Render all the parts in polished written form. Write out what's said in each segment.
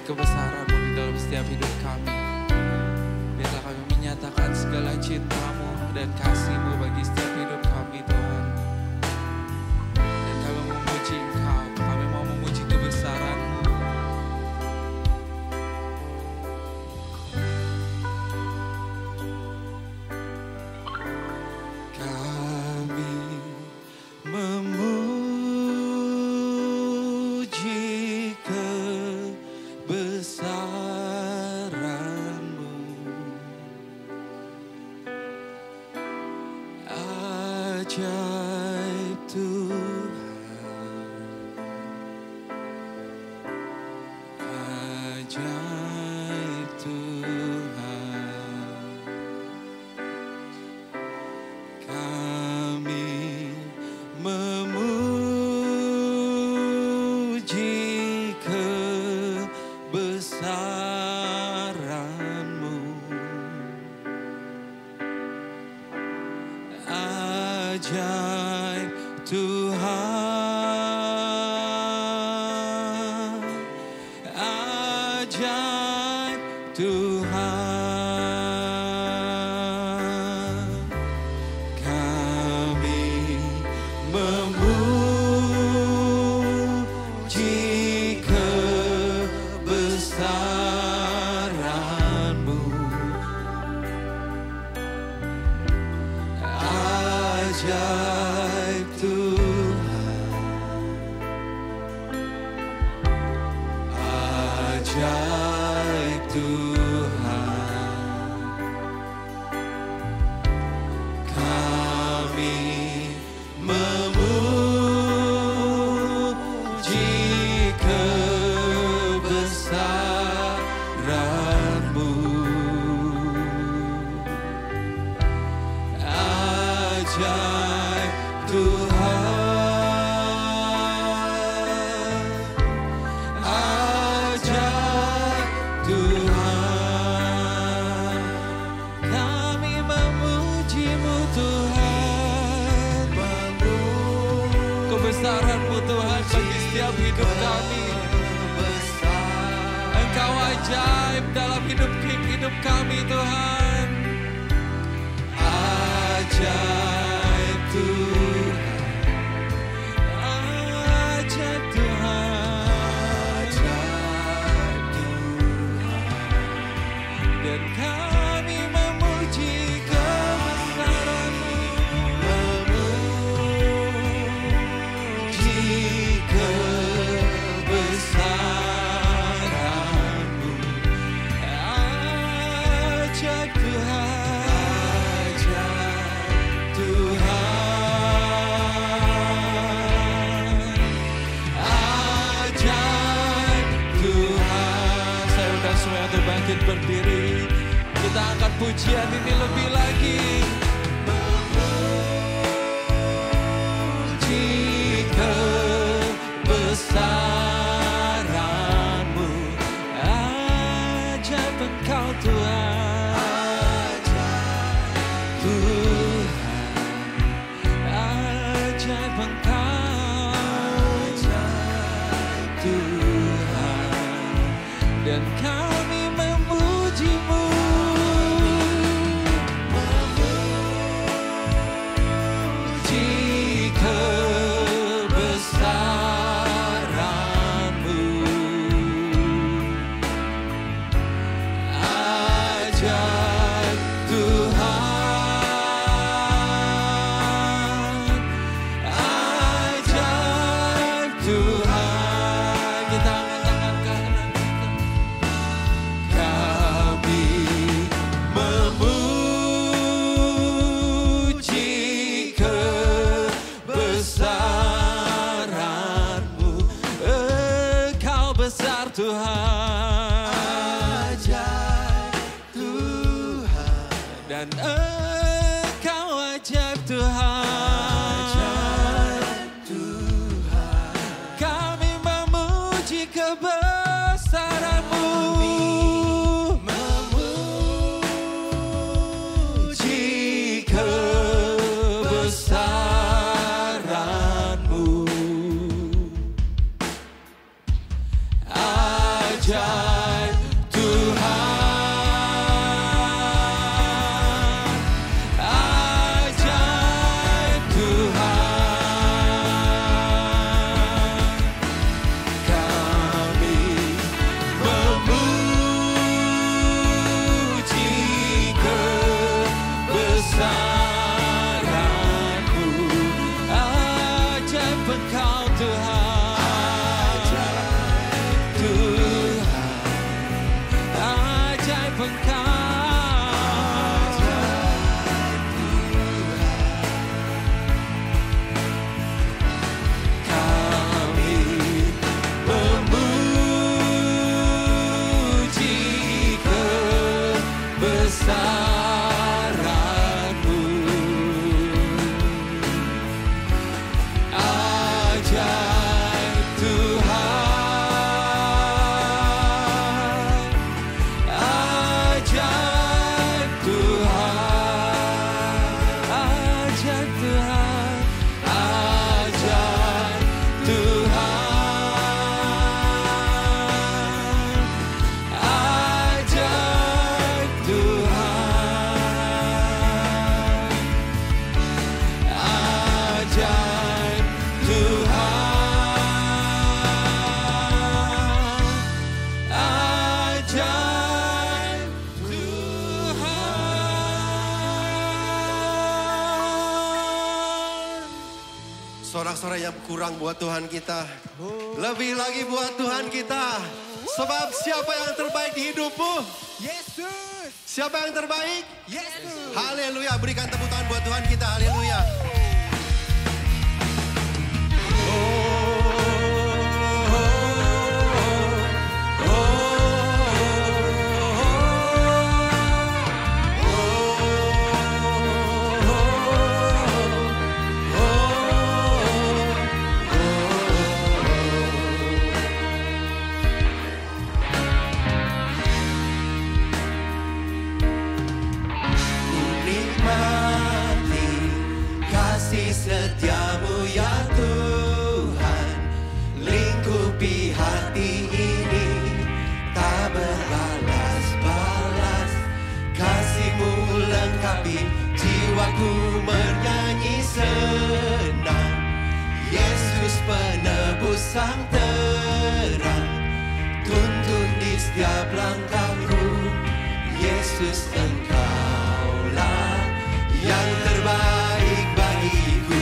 kebesaran-Mu di dalam setiap hidup kami. Biarlah kami menyatakan segala cinta-Mu dan kasih-Mu bagi setiap hidup kami, Tuhan. Dan kami memuji Engkau, kami mau memuji kebesaran-Mu. Ajaib Tuhan, kami memuji kebesaran-Mu. Ajaib Tuhan, ajaib Tuhan, kami memuji kebesaran-Mu. Ajaib kebesaran-Mu Tuhan bagi setiap hidup kami. Engkau ajaib dalam hidup kami Tuhan. Ajaib Tuhan, ajaib Tuhan, ajaib Tuhan, dan kami memuji kebesaran-Mu. Bangkit berdiri, kita angkat pujian ini lebih lagi. Memuji kebesaran-Mu, ajaib Engkau Tuhan, Tuhan, ajaib Engkau, Tuhan, dan kami memuji-Mu. Memuji kebesaran-Mu, ajaib Tuhan, ajaib Tuhan. Kita angkat tangan kanan. Kami memuji kebesaran-Mu. Engkau besar Tuhan, ajaib Tuhan, dan Engkau ajaib Tuhan, ajaib Tuhan. Kami memuji kebesaran-Mu. Kebesaran-Mu, ajaib sorak-sorai yang kurang buat Tuhan kita. Lebih lagi buat Tuhan kita. Sebab siapa yang terbaik di hidupmu? Yesus. Siapa yang terbaik? Yesus. Haleluya. Berikan tepuk tangan buat Tuhan kita. Haleluya. Setiamu ya Tuhan, lingkupi hati ini, tak berbalas-balas. Kasih-Mu lengkapi jiwaku bernyanyi senang. Yesus penebus sang terang, tuntun di setiap langkahku. Yesus Engkaulah yang terbaik bagiku.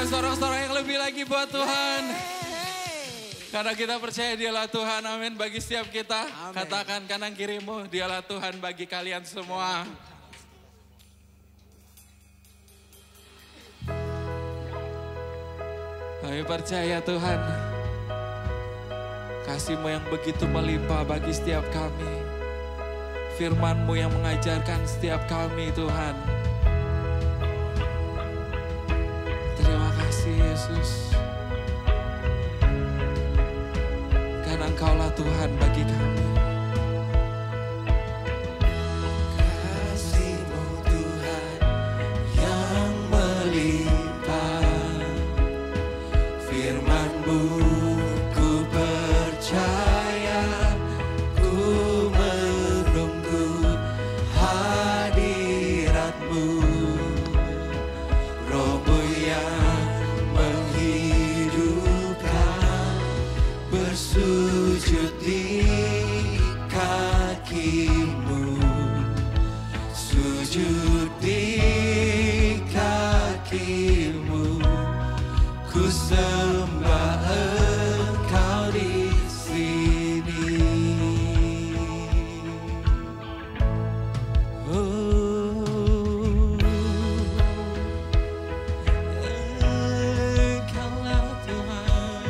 Ada sorak-sorak yang lebih lagi buat Tuhan. Karena kita percaya Dialah Tuhan, amin. Bagi setiap kita, amin. Katakan kanan kirimu, Dialah Tuhan bagi kalian semua. Kami percaya Tuhan, kasih-Mu yang begitu melimpah bagi setiap kami. Firman-Mu yang mengajarkan setiap kami Tuhan. Terima kasih Yesus. Karena Engkaulah Tuhan bagi kami. Kasih-Mu Tuhan yang melimpah, firman-Mu ku percaya, ku menunggu hadirat-Mu, Roh-Mu yang menghidupkan, bersujud di kaki-Mu, sujud di kaki-Mu, ku sembah Engkau di sini. Engkaulah Tuhan.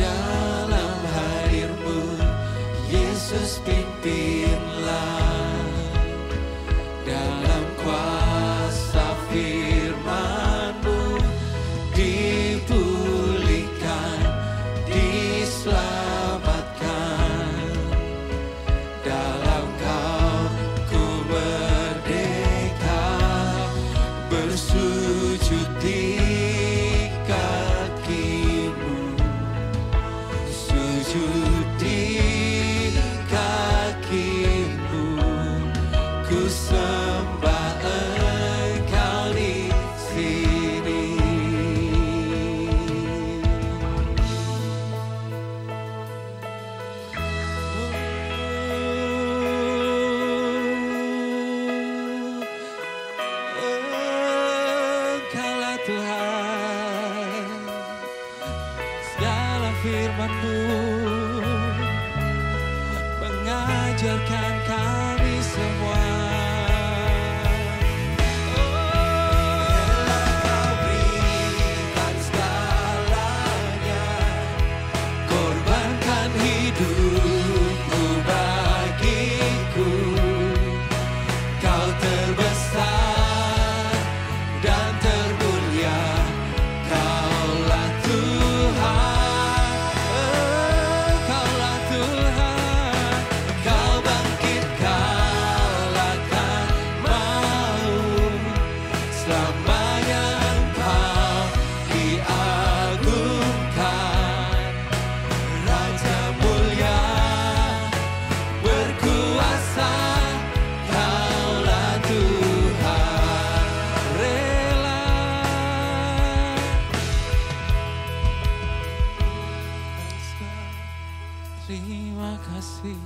Dalam hadir-Mu, Yesus pimpinlah. Dalam kuasa firman-Mu, dipulihkan, diselamatkan. Dalam Kau ku merdeka, bersujud di kaki-Mu, sujud di kaki-Mu, ku sembah Engkau di sini. Engkaulah Tuhan, segala firman-Mu mengajarkan kami semua. Rela Kau berikan segalanya, korbankan hidup-Mu bagiku. Kau terbesar dan termulia, Kaulah Tuhan, Kaulah Tuhan. Kau bangkit kalahkan maut, selamanya Engkau diagungkan. Raja mulia berkuasa, Kaulah Tuhan. Rela terima kasih.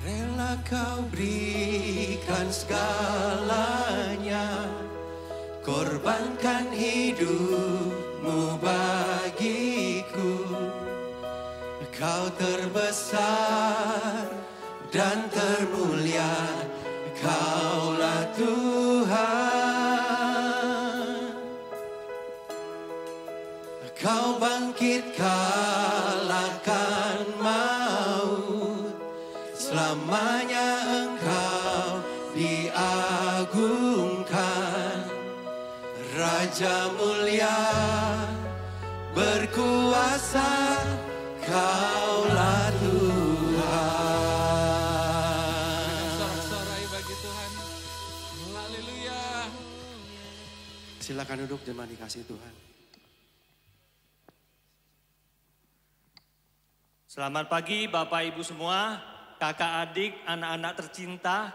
Rela Kau berikan segalanya, korbankan hidup-Mu bagiku. Kau terbesar dan termulia, Kaulah Tuhan. Kau bangkit kalahkan maut, selamanya Engkau diagungkan. Raja mulia berkuasa, Kaulah Tuhan. Sorak-sorai bagi Tuhan. Haleluya. Silakan duduk jemaat dikasih Tuhan. Selamat pagi Bapak Ibu semua, kakak adik, anak-anak tercinta.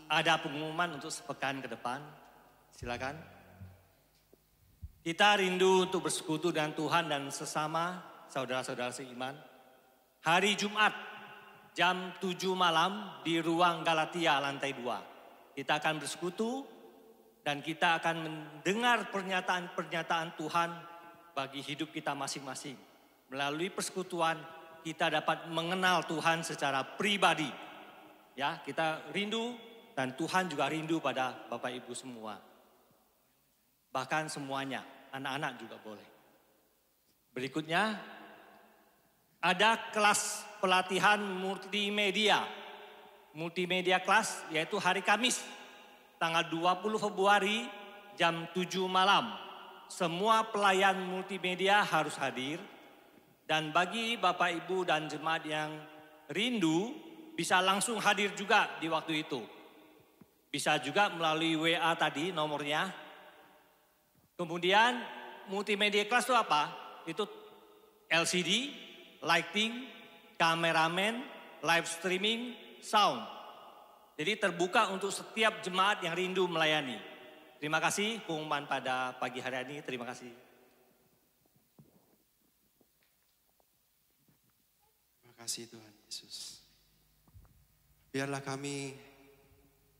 Ada pengumuman untuk sepekan ke depan. Silakan. Kita rindu untuk bersekutu dengan Tuhan dan sesama saudara-saudara seiman. Hari Jumat jam 7 malam di ruang Galatia lantai 2. Kita akan bersekutu dan kita akan mendengar pernyataan-pernyataan Tuhan bagi hidup kita masing-masing. Melalui persekutuan kita dapat mengenal Tuhan secara pribadi. Ya, kita rindu dan Tuhan juga rindu pada Bapak Ibu semua. Bahkan semuanya, anak-anak juga boleh. Berikutnya, ada kelas pelatihan multimedia. Multimedia kelas yaitu hari Kamis, tanggal 20 Februari jam 7 malam. Semua pelayan multimedia harus hadir. Dan bagi Bapak Ibu dan jemaat yang rindu bisa langsung hadir juga di waktu itu. Bisa juga melalui WA tadi nomornya. Kemudian multimedia kelas itu apa? Itu LCD, lighting, kameramen, live streaming, sound. Jadi terbuka untuk setiap jemaat yang rindu melayani. Terima kasih pengumuman pada pagi hari ini. Terima kasih. Kasih Tuhan Yesus. Biarlah kami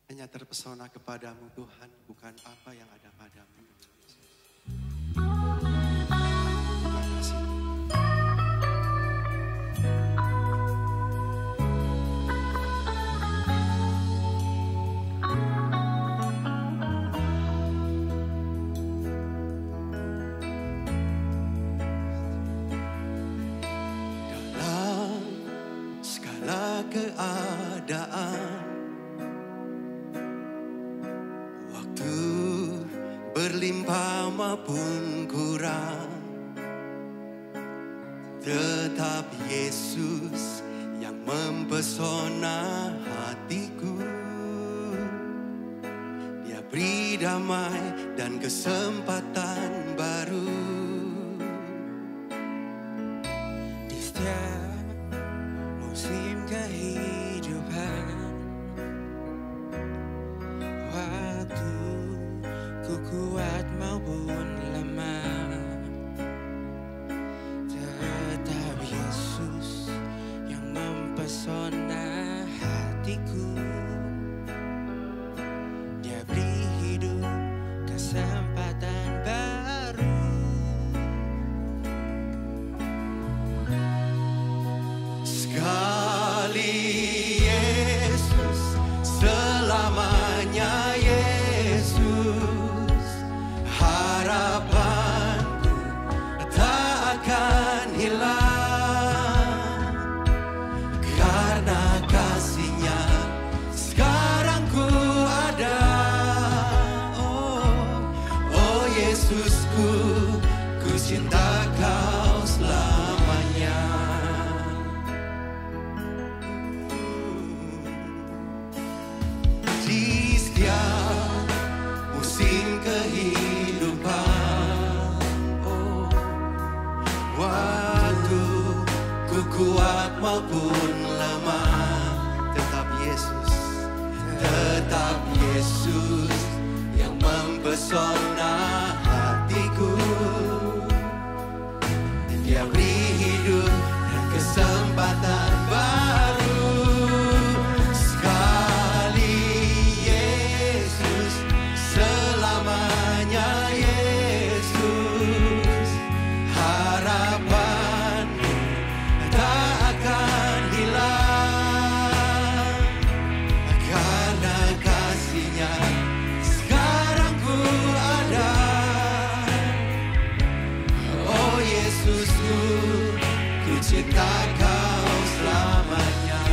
hanya terpesona kepadamu Tuhan, bukan apa yang ada padamu. Terima kasih. Keadaan waktu berlimpah maupun kurang, tetap Yesus yang mempesona hatiku. Dia beri damai dan kesempatan baru. Di setiap musim kehidupan, waktu ku kuat maupun lemah, tetap Yesus yang mempesona hatiku. Dia beri hidup kesempatan baru. Sekali Yesus, selamanya Yesus, harapanku tak akan hilang. Karena kasih-Nya sekarang ku ada. Oh Yesusku, ku cinta Kau selamanya. Di setiap musim kehidupan, waktu ku kuat maupun lemah, tetap Yesus yang mempesona hatiku. Dia beri hidup dan kesempatan baru. Selamanya Yesus, harapanmu tak akan hilang. Karena kasih-Nya sekarang ku ada. Oh Yesusku, ku cinta Kau selamanya.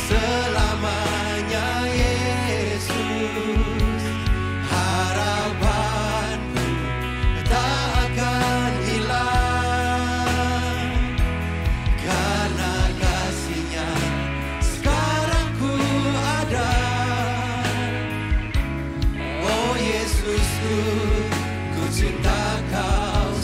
Selamanya Yesus, harapanku tak akan hilang. Karena kasih-Nya sekarang ku ada. Oh Yesusku, ku cinta Kau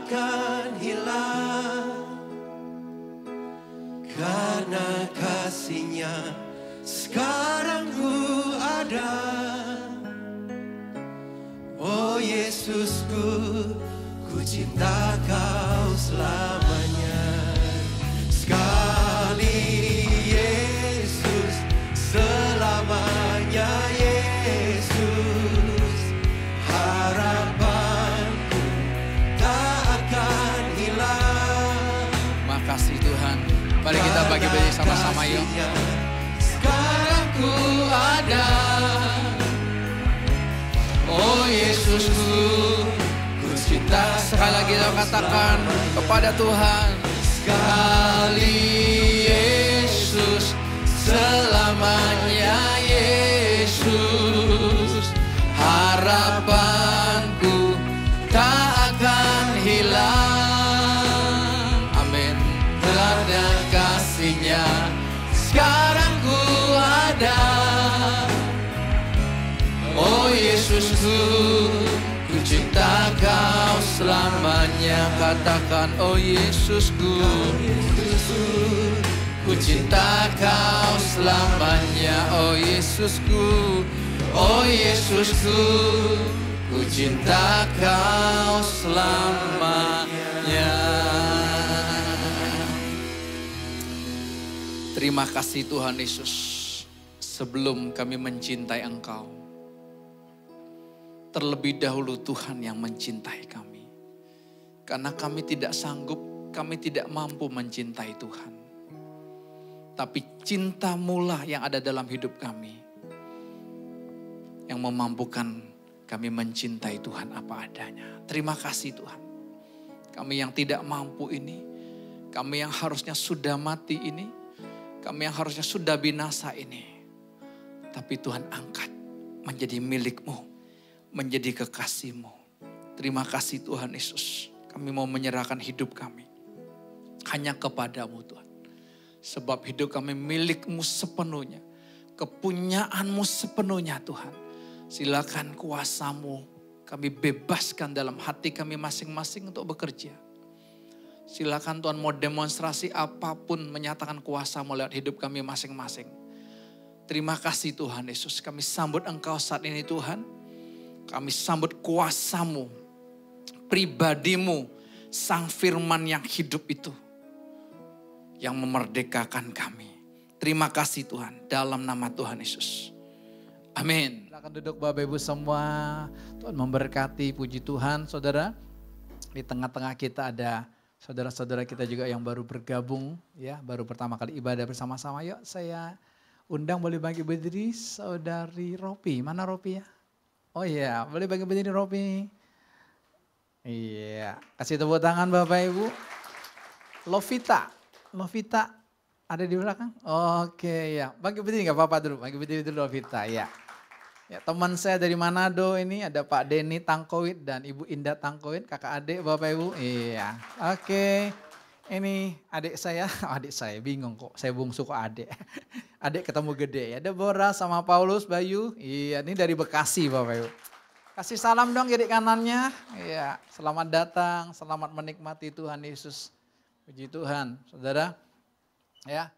akan hilang. Karena kasih-Nya sekarang ku ada. Oh Yesusku, ku cinta Kau selamanya. Sekali Yesus, selamanya Yesus. Harapanku tak akan hilang. Makasih Tuhan. Mari kita bagi sama-sama yuk. Sekarang ku ada. Oh Yesusku, ku cinta. Sekali lagi kita katakan kepada Tuhan. Sekali Yesus, selamanya Yesus. Harapanku tak akan hilang. Amin. Karena kasih-Nya sekarang ku ada. Oh Yesusku, ku cinta Kau selamanya. Katakan, oh Yesusku, ku cinta Kau selamanya. Oh Yesusku, oh Yesusku, ku cinta Kau selamanya. Terima kasih Tuhan Yesus. Sebelum kami mencintai Engkau, terlebih dahulu Tuhan yang mencintai kami. Karena kami tidak sanggup, kami tidak mampu mencintai Tuhan. Tapi cinta-Mu lah yang ada dalam hidup kami, yang memampukan kami mencintai Tuhan apa adanya. Terima kasih Tuhan. Kami yang tidak mampu ini, kami yang harusnya sudah mati ini, kami yang harusnya sudah binasa ini. Tapi Tuhan angkat menjadi milik-Mu, menjadi kekasih-Mu. Terima kasih Tuhan Yesus. Kami mau menyerahkan hidup kami hanya kepada-Mu Tuhan. Sebab hidup kami milik-Mu sepenuhnya. Kepunyaan-Mu sepenuhnya Tuhan. Silakan kuasa-Mu kami bebaskan dalam hati kami masing-masing untuk bekerja. Silakan Tuhan mau demonstrasi apapun menyatakan kuasa-Mu lewat hidup kami masing-masing. Terima kasih Tuhan Yesus. Kami sambut Engkau saat ini Tuhan. Kami sambut kuasa-Mu, pribadi-Mu, Sang Firman yang hidup itu, yang memerdekakan kami. Terima kasih Tuhan, dalam nama Tuhan Yesus. Amin. Silakan duduk Bapak Ibu semua. Tuhan memberkati, puji Tuhan. Saudara, di tengah-tengah kita ada saudara-saudara kita juga yang baru bergabung, ya, baru pertama kali ibadah bersama-sama. Yuk saya undang, boleh bagi berdiri Saudari Ropi. Mana Ropi ya? Oh iya, boleh bagi berdiri Ropi. Iya, kasih tepuk tangan Bapak Ibu. Lovita ada di belakang? Oke ya, bagi berdiri nggak apa-apa dulu, bagi berdiri dulu Lovita ya. Ya, teman saya dari Manado ini ada Pak Denny Tangkowit dan Ibu Indah Tangkowit, kakak adik Bapak Ibu. Iya, oke. Ini adik saya bingung kok, saya bungsu kok adik. Adik ketemu gede ya, Deborah sama Paulus, Bayu. Iya, ini dari Bekasi Bapak Ibu. Kasih salam dong kiri kanannya. Iya, selamat datang, selamat menikmati Tuhan Yesus. Puji Tuhan, saudara. Ya,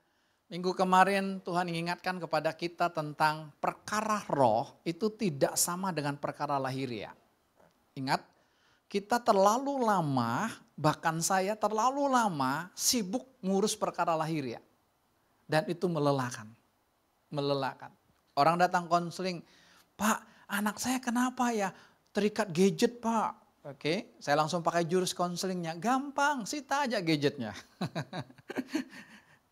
minggu kemarin Tuhan mengingatkan kepada kita tentang perkara roh itu tidak sama dengan perkara lahiriah. Ingat, kita terlalu lama, bahkan saya terlalu lama sibuk ngurus perkara lahiriah. Dan itu melelahkan. Orang datang konseling, Pak, anak saya kenapa ya terikat gadget Pak? Oke, saya langsung pakai jurus konselingnya. Gampang, sita aja gadgetnya.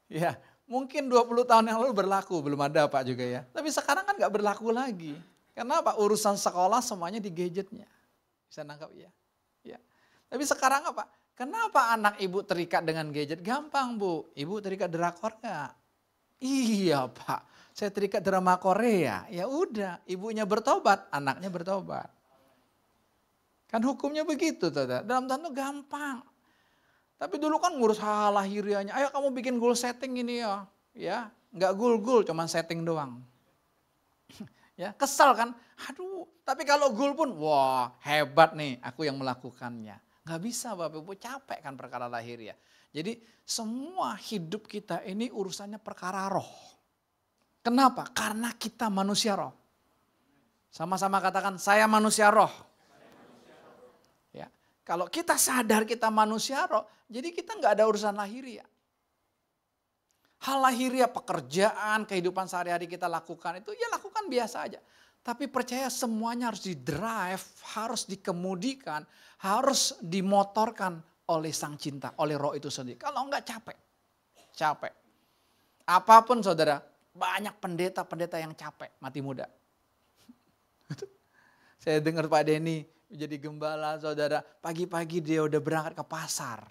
Ya, mungkin 20 tahun yang lalu berlaku, belum ada Pak juga ya. Tapi sekarang kan gak berlaku lagi. Karena apa? Urusan sekolah semuanya di gadgetnya. Bisa nangkap ya? Ya. Tapi sekarang apa? Kenapa anak ibu terikat dengan gadget? Gampang Bu, ibu terikat drakor gak? Iya Pak, saya terikat drama Korea. Ya udah, ibunya bertobat, anaknya bertobat. Kan hukumnya begitu, saudara. Dalam tentu gampang. Tapi dulu kan ngurus hal lahiriahnya. Ayo kamu bikin goal setting ini ya. Ya, nggak goal, cuman setting doang. Ya, kesal kan? Aduh, tapi kalau goal pun, wah hebat nih aku yang melakukannya. Nggak bisa Bapak Ibu, capek kan perkara lahiriah. Jadi semua hidup kita ini urusannya perkara roh. Kenapa? Karena kita manusia roh. Sama-sama katakan, saya manusia roh. Ya, kalau kita sadar kita manusia roh, jadi kita nggak ada urusan lahiriah. Hal lahiriah, pekerjaan, kehidupan sehari-hari kita lakukan itu ya lakukan biasa aja. Tapi percaya semuanya harus di-drive, harus dikemudikan, harus dimotorkan oleh sang cinta, oleh roh itu sendiri. Kalau enggak capek. Capek. Apapun saudara, banyak pendeta-pendeta yang capek, mati muda. Saya dengar Pak Denny jadi gembala saudara, pagi-pagi dia udah berangkat ke pasar.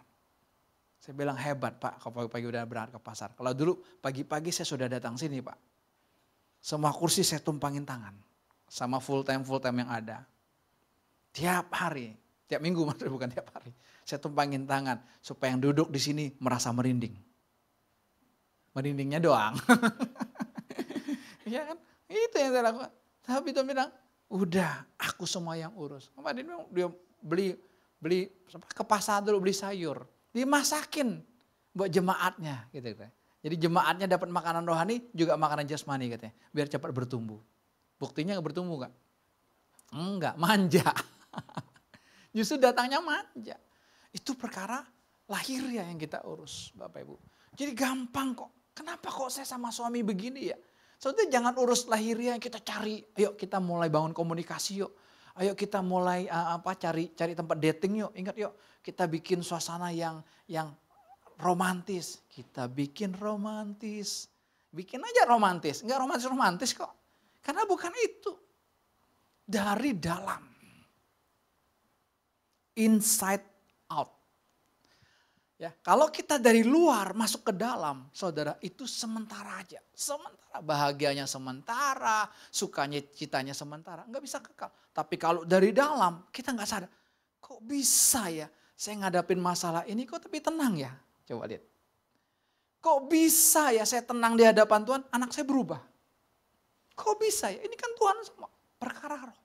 Saya bilang hebat Pak, kalau pagi-pagi udah berangkat ke pasar. Kalau dulu pagi-pagi saya sudah datang sini Pak. Semua kursi saya tumpangin tangan. Sama full time yang ada. Tiap hari, tiap minggu maksudnya bukan tiap hari. Saya tumpangin tangan supaya yang duduk di sini merasa merinding. Merindingnya doang. Iya kan? Itu yang saya lakukan. Tapi dia bilang, udah aku semua yang urus. Kemarin dia beli ke pasar dulu beli sayur. Dimasakin buat jemaatnya gitu. Jadi jemaatnya dapat makanan rohani juga makanan jasmani katanya. Biar cepat bertumbuh. Buktinya gak bertumbuh gak? Enggak, manja. Justru datangnya manja. Itu perkara lahiriah yang kita urus Bapak Ibu. Jadi gampang kok. Kenapa kok saya sama suami begini ya? Saudara jangan urus lahiriah yang kita cari. Ayo kita mulai bangun komunikasi yuk. Ayo kita mulai cari tempat dating yuk. Ingat yuk kita bikin suasana yang romantis. Kita bikin romantis. Bikin aja romantis. Enggak romantis kok. Karena bukan itu. Dari dalam. Inside out. Ya, kalau kita dari luar masuk ke dalam, saudara, itu sementara aja. Sementara, bahagianya sementara, sukanya citanya sementara. Enggak bisa kekal. Tapi kalau dari dalam, kita enggak sadar. Kok bisa ya saya ngadapin masalah ini kok tapi tenang ya? Coba lihat. Kok bisa ya saya tenang di hadapan Tuhan, anak saya berubah? Kok bisa ya? Ini kan Tuhan semua perkara roh.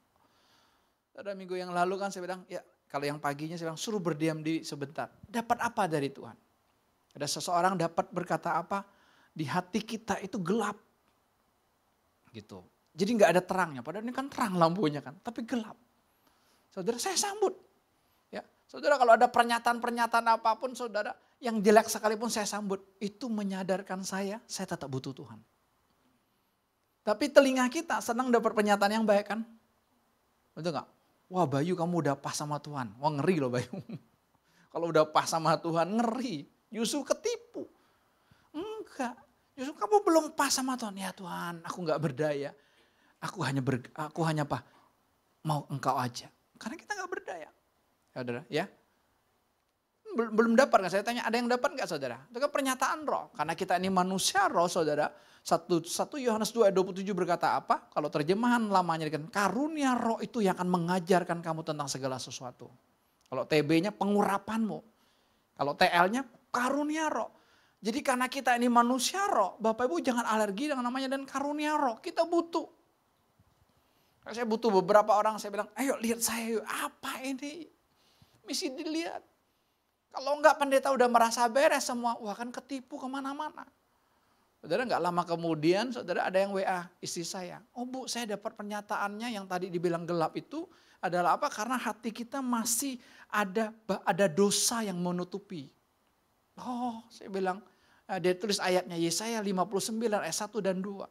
Pada minggu yang lalu kan saya bilang, ya kalau yang paginya saya bilang suruh berdiam diri sebentar. Dapat apa dari Tuhan? Ada seseorang dapat berkata apa? Di hati kita itu gelap. Gitu. Jadi nggak ada terangnya. Padahal ini kan terang lampunya kan, tapi gelap. Saudara saya sambut. Ya, saudara kalau ada pernyataan-pernyataan apapun saudara yang jelek sekalipun saya sambut. Itu menyadarkan saya tetap butuh Tuhan. Tapi telinga kita senang dapat pernyataan yang baik kan? Betul gak? Wah Bayu kamu udah pas sama Tuhan. Wah ngeri loh Bayu. Kalau udah pas sama Tuhan ngeri. Justru ketipu. Enggak. Justru kamu belum pas sama Tuhan. Ya Tuhan aku gak berdaya. Aku hanya apa? Mau engkau aja. Karena kita gak berdaya. Saudara ya. Belum dapat kan? Saya tanya ada yang dapat gak saudara? Itu kan pernyataan roh. Karena kita ini manusia roh saudara. 1 Yohanes 2 ayat 27 berkata apa? Kalau terjemahan lamanya dikatakan karunia roh itu yang akan mengajarkan kamu tentang segala sesuatu. Kalau TB-nya pengurapanmu. Kalau TL-nya karunia roh. Jadi karena kita ini manusia roh, Bapak Ibu jangan alergi dengan namanya dan karunia roh. Kita butuh. Saya butuh beberapa orang saya bilang, ayo lihat saya yuk. Apa ini? Mesti dilihat. Kalau enggak pendeta udah merasa beres semua, wah kan ketipu kemana-mana. Saudara nggak lama kemudian saudara ada yang WA istri saya. Oh Bu saya dapat pernyataannya yang tadi dibilang gelap itu adalah apa? Karena hati kita masih ada dosa yang menutupi. Oh saya bilang, dia tulis ayatnya Yesaya 59 ayat 1 dan 2.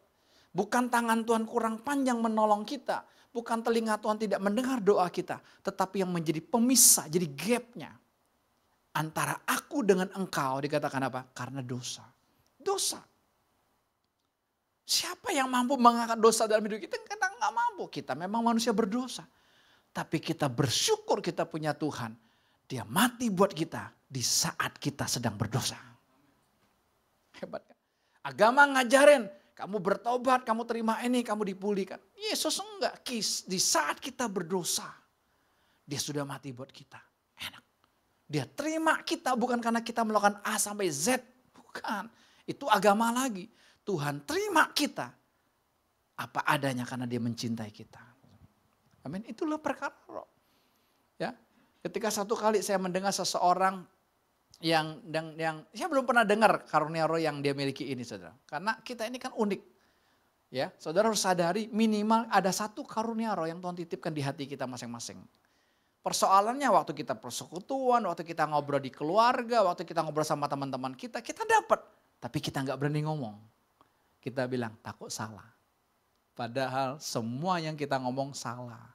Bukan tangan Tuhan kurang panjang menolong kita. Bukan telinga Tuhan tidak mendengar doa kita. Tetapi yang menjadi pemisah, jadi gapnya. Antara aku dengan engkau dikatakan apa? Karena dosa. Dosa. Siapa yang mampu mengangkat dosa dalam hidup kita? Kita nggak mampu. Kita memang manusia berdosa. Tapi kita bersyukur kita punya Tuhan. Dia mati buat kita di saat kita sedang berdosa. Hebat kan? Agama ngajarin, kamu bertobat, kamu terima ini, kamu dipulihkan. Yesus enggak, di saat kita berdosa, dia sudah mati buat kita. Enak. Dia terima kita bukan karena kita melakukan A sampai Z. Bukan, itu agama lagi. Tuhan terima kita apa adanya karena dia mencintai kita. Amin. Itulah perkara roh. Ya. Ketika satu kali saya mendengar seseorang yang saya belum pernah dengar karunia roh yang dia miliki ini, saudara. Karena kita ini kan unik. Ya, saudara harus sadari minimal ada satu karunia roh yang Tuhan titipkan di hati kita masing-masing. Persoalannya waktu kita persekutuan, waktu kita ngobrol di keluarga, waktu kita ngobrol sama teman-teman kita dapat. Tapi kita nggak berani ngomong. Kita bilang takut salah. Padahal semua yang kita ngomong salah.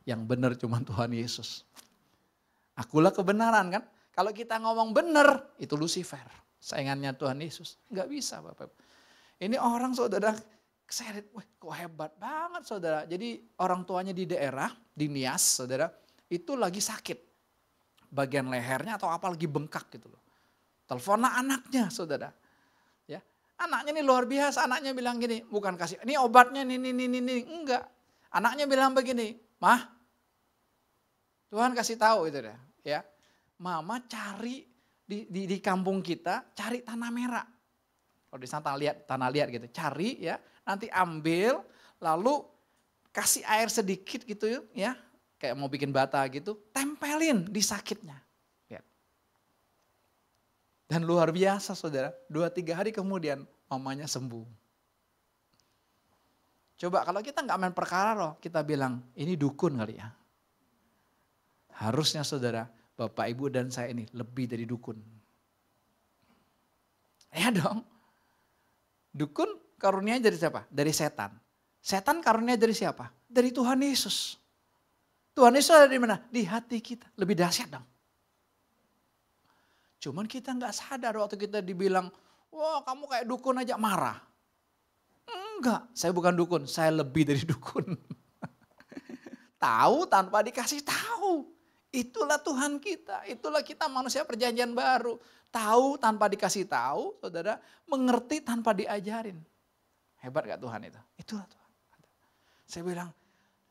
Yang benar cuma Tuhan Yesus. Akulah kebenaran kan. Kalau kita ngomong benar, itu Lucifer. Saingannya Tuhan Yesus. Nggak bisa Bapak. Ini orang saudara, saya lihat, wah kok hebat banget saudara. Jadi orang tuanya di daerah, di Nias saudara, itu lagi sakit. Bagian lehernya atau apa lagi bengkak gitu loh. Teleponlah anaknya saudara. Ya, anaknya ini luar biasa, anaknya bilang gini, bukan kasih, ini obatnya ini, enggak. Anaknya bilang begini, Mah, Tuhan kasih tahu itu dah, ya. Mama cari di kampung kita, cari tanah merah. Kalau di sana tanah liat gitu, cari ya, nanti ambil, lalu kasih air sedikit gitu ya, kayak mau bikin bata gitu, tempelin di sakitnya. Lihat. Dan luar biasa saudara, 2-3 hari kemudian mamanya sembuh. Coba kalau kita nggak main perkara loh, kita bilang ini dukun kali ya. Harusnya saudara, Bapak, Ibu, dan saya ini lebih dari dukun. Ya dong. Dukun karunia dari siapa? Dari setan. Setan karunia dari siapa? Dari Tuhan Yesus. Tuhan Yesus ada di mana? Di hati kita. Lebih dahsyat dong. Cuman kita nggak sadar waktu kita dibilang, wah kamu kayak dukun aja, marah. Enggak, saya bukan dukun, saya lebih dari dukun. Tahu tanpa dikasih tahu. Itulah Tuhan kita, itulah kita manusia perjanjian baru. Tahu tanpa dikasih tahu, saudara, mengerti tanpa diajarin. Hebat gak Tuhan itu? Itulah Tuhan. Saya bilang,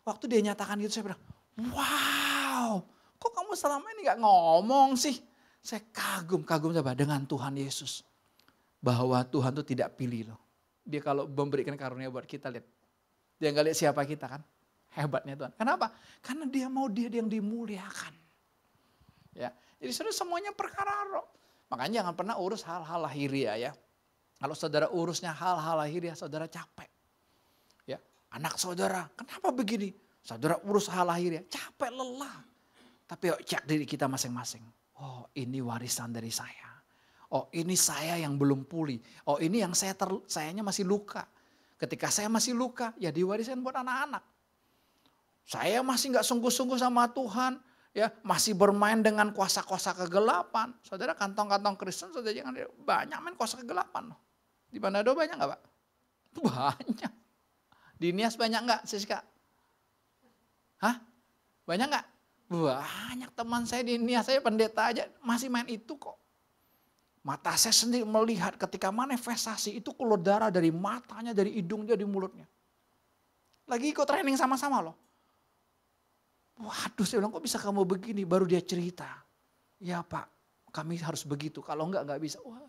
waktu dia nyatakan gitu saya bilang, wow, kok kamu selama ini gak ngomong sih? Saya kagum coba dengan Tuhan Yesus. Bahwa Tuhan itu tidak pilih loh. Dia kalau memberikan karunia buat kita, lihat. Dia gak lihat siapa kita kan. Hebatnya Tuhan. Kenapa? Karena dia mau dia yang dimuliakan. Ya, jadi saudara semuanya perkara roh. Makanya jangan pernah urus hal-hal lahiriah ya. Kalau saudara urusnya hal-hal lahiriah, saudara capek. Ya, anak saudara, kenapa begini? Saudara urus hal lahiriah, capek, lelah. Tapi yuk cek diri kita masing-masing. Oh, ini warisan dari saya. Oh, ini saya yang belum pulih. Oh, ini yang sayanya masih luka. Ketika saya masih luka, ya diwariskan buat anak-anak. Saya masih nggak sungguh-sungguh sama Tuhan, ya masih bermain dengan kuasa-kuasa kegelapan. Saudara kantong-kantong Kristen, saudara jangan banyak main kuasa kegelapan. Di Manado banyak nggak Pak? Banyak. Di Nias banyak nggak Siska? Hah? Banyak nggak? Banyak teman saya di Nias, saya pendeta aja masih main itu kok. Mata saya sendiri melihat ketika manifestasi itu keluar darah dari matanya, dari hidungnya, dari mulutnya. Lagi ikut training sama-sama loh. Waduh, saya bilang kok bisa kamu begini? Baru dia cerita. Ya Pak, kami harus begitu. Kalau enggak bisa. Wah,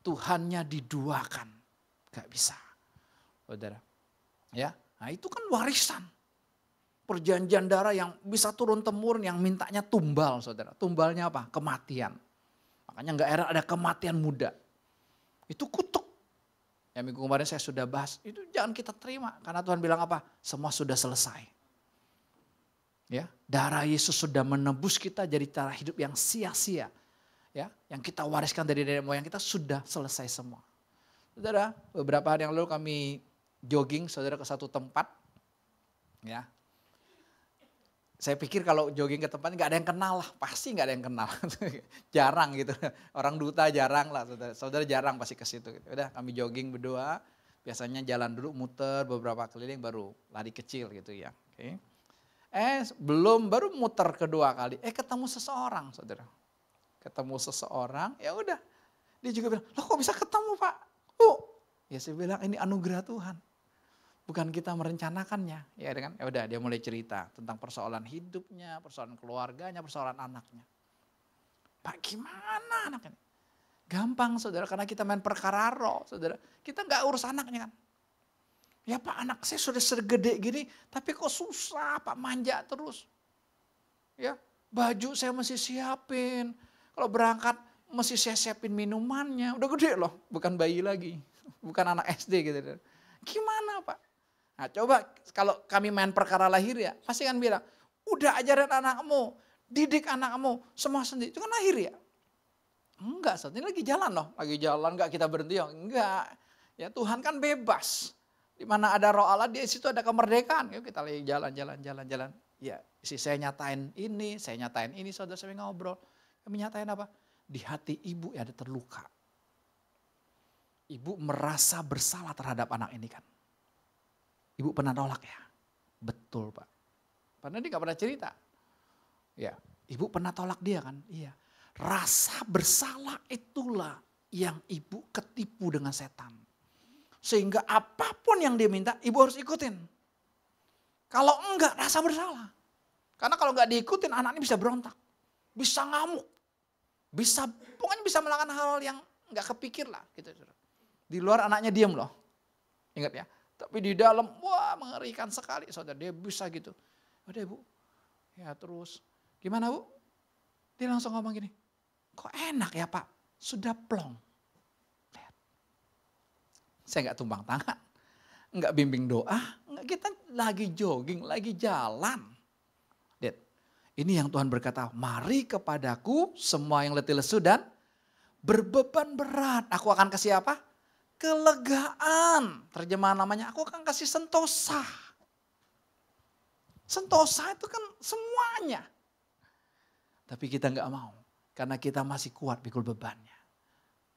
Tuhannya diduakan. Enggak bisa. Saudara. Ya, nah itu kan warisan. Perjanjian darah yang bisa turun-temurun, yang mintanya tumbal, saudara. Tumbalnya apa? Kematian. Makanya enggak heran ada kematian muda. Itu kutuk. Ya minggu kemarin saya sudah bahas. Itu jangan kita terima. Karena Tuhan bilang apa? Semua sudah selesai. Ya, darah Yesus sudah menebus kita jadi cara hidup yang sia-sia. Ya, yang kita wariskan dari nenek moyang kita sudah selesai semua. Saudara, beberapa hari yang lalu kami jogging saudara ke satu tempat. Ya. Saya pikir kalau jogging ke tempat nggak ada yang kenal lah, pasti nggak ada yang kenal. Jarang gitu. Orang duta jarang lah, saudara. Saudara jarang pasti ke situ. Gitu. Udah kami jogging berdua, biasanya jalan dulu muter beberapa keliling baru lari kecil gitu ya. Oke. Baru muter kedua kali, ketemu seseorang saudara. Ketemu seseorang, ya udah. Dia juga bilang, loh kok bisa ketemu Pak? Ya saya bilang ini anugerah Tuhan. Bukan kita merencanakannya. Ya kan? Ya udah dia mulai cerita tentang persoalan hidupnya, persoalan keluarganya, persoalan anaknya. Pak gimana anaknya? Gampang saudara, karena kita main perkara roh saudara. Kita gak urus anaknya kan. Ya Pak anak saya sudah segede gini tapi kok susah Pak manja terus. Ya Baju saya mesti siapin. Kalau berangkat mesti saya siapin minumannya. Udah gede loh, bukan bayi lagi. Bukan anak SD gitu. Gimana Pak? Nah coba kalau kami main perkara lahir ya, pasti kan bilang, udah ajarin anakmu, didik anakmu, semua sendiri. Itu kan lahir ya. Enggak, saat ini lagi jalan loh. Lagi jalan enggak kita berhenti. Enggak. Ya Tuhan kan bebas. Di mana ada roh Allah, di situ ada kemerdekaan. Yuk kita lagi jalan. Ya, saya nyatain ini, saudara saya ngobrol. Kami nyatain apa? Di hati ibu ada terluka. Ibu merasa bersalah terhadap anak ini kan. Ibu pernah nolak ya? Betul Pak. Padahal dia gak pernah cerita. Ya, ibu pernah tolak dia kan? Iya. Rasa bersalah itulah yang ibu ketipu dengan setan. Sehingga apapun yang dia minta, ibu harus ikutin. Kalau enggak, rasa bersalah. Karena kalau enggak diikutin, anak ini bisa berontak. Bisa ngamuk. Pokoknya bisa melakukan hal yang enggak kepikir lah. Gitu. Di luar anaknya diam loh. Ingat ya. Tapi di dalam, wah mengerikan sekali saudara. Dia bisa gitu. Udah ibu. Ya terus, gimana bu? Dia langsung ngomong gini. Kok enak ya Pak? Sudah plong. Lihat. Saya enggak tumpang tangan. Enggak bimbing doa. Enggak, kita lagi jogging, lagi jalan. Lihat. Ini yang Tuhan berkata, mari kepadaku semua yang letih lesu dan berbeban berat. Aku akan kasih apa? Kelegaan. Terjemahan namanya, aku akan kasih sentosa. Sentosa itu kan semuanya. Tapi kita enggak mau. Karena kita masih kuat pikul bebannya.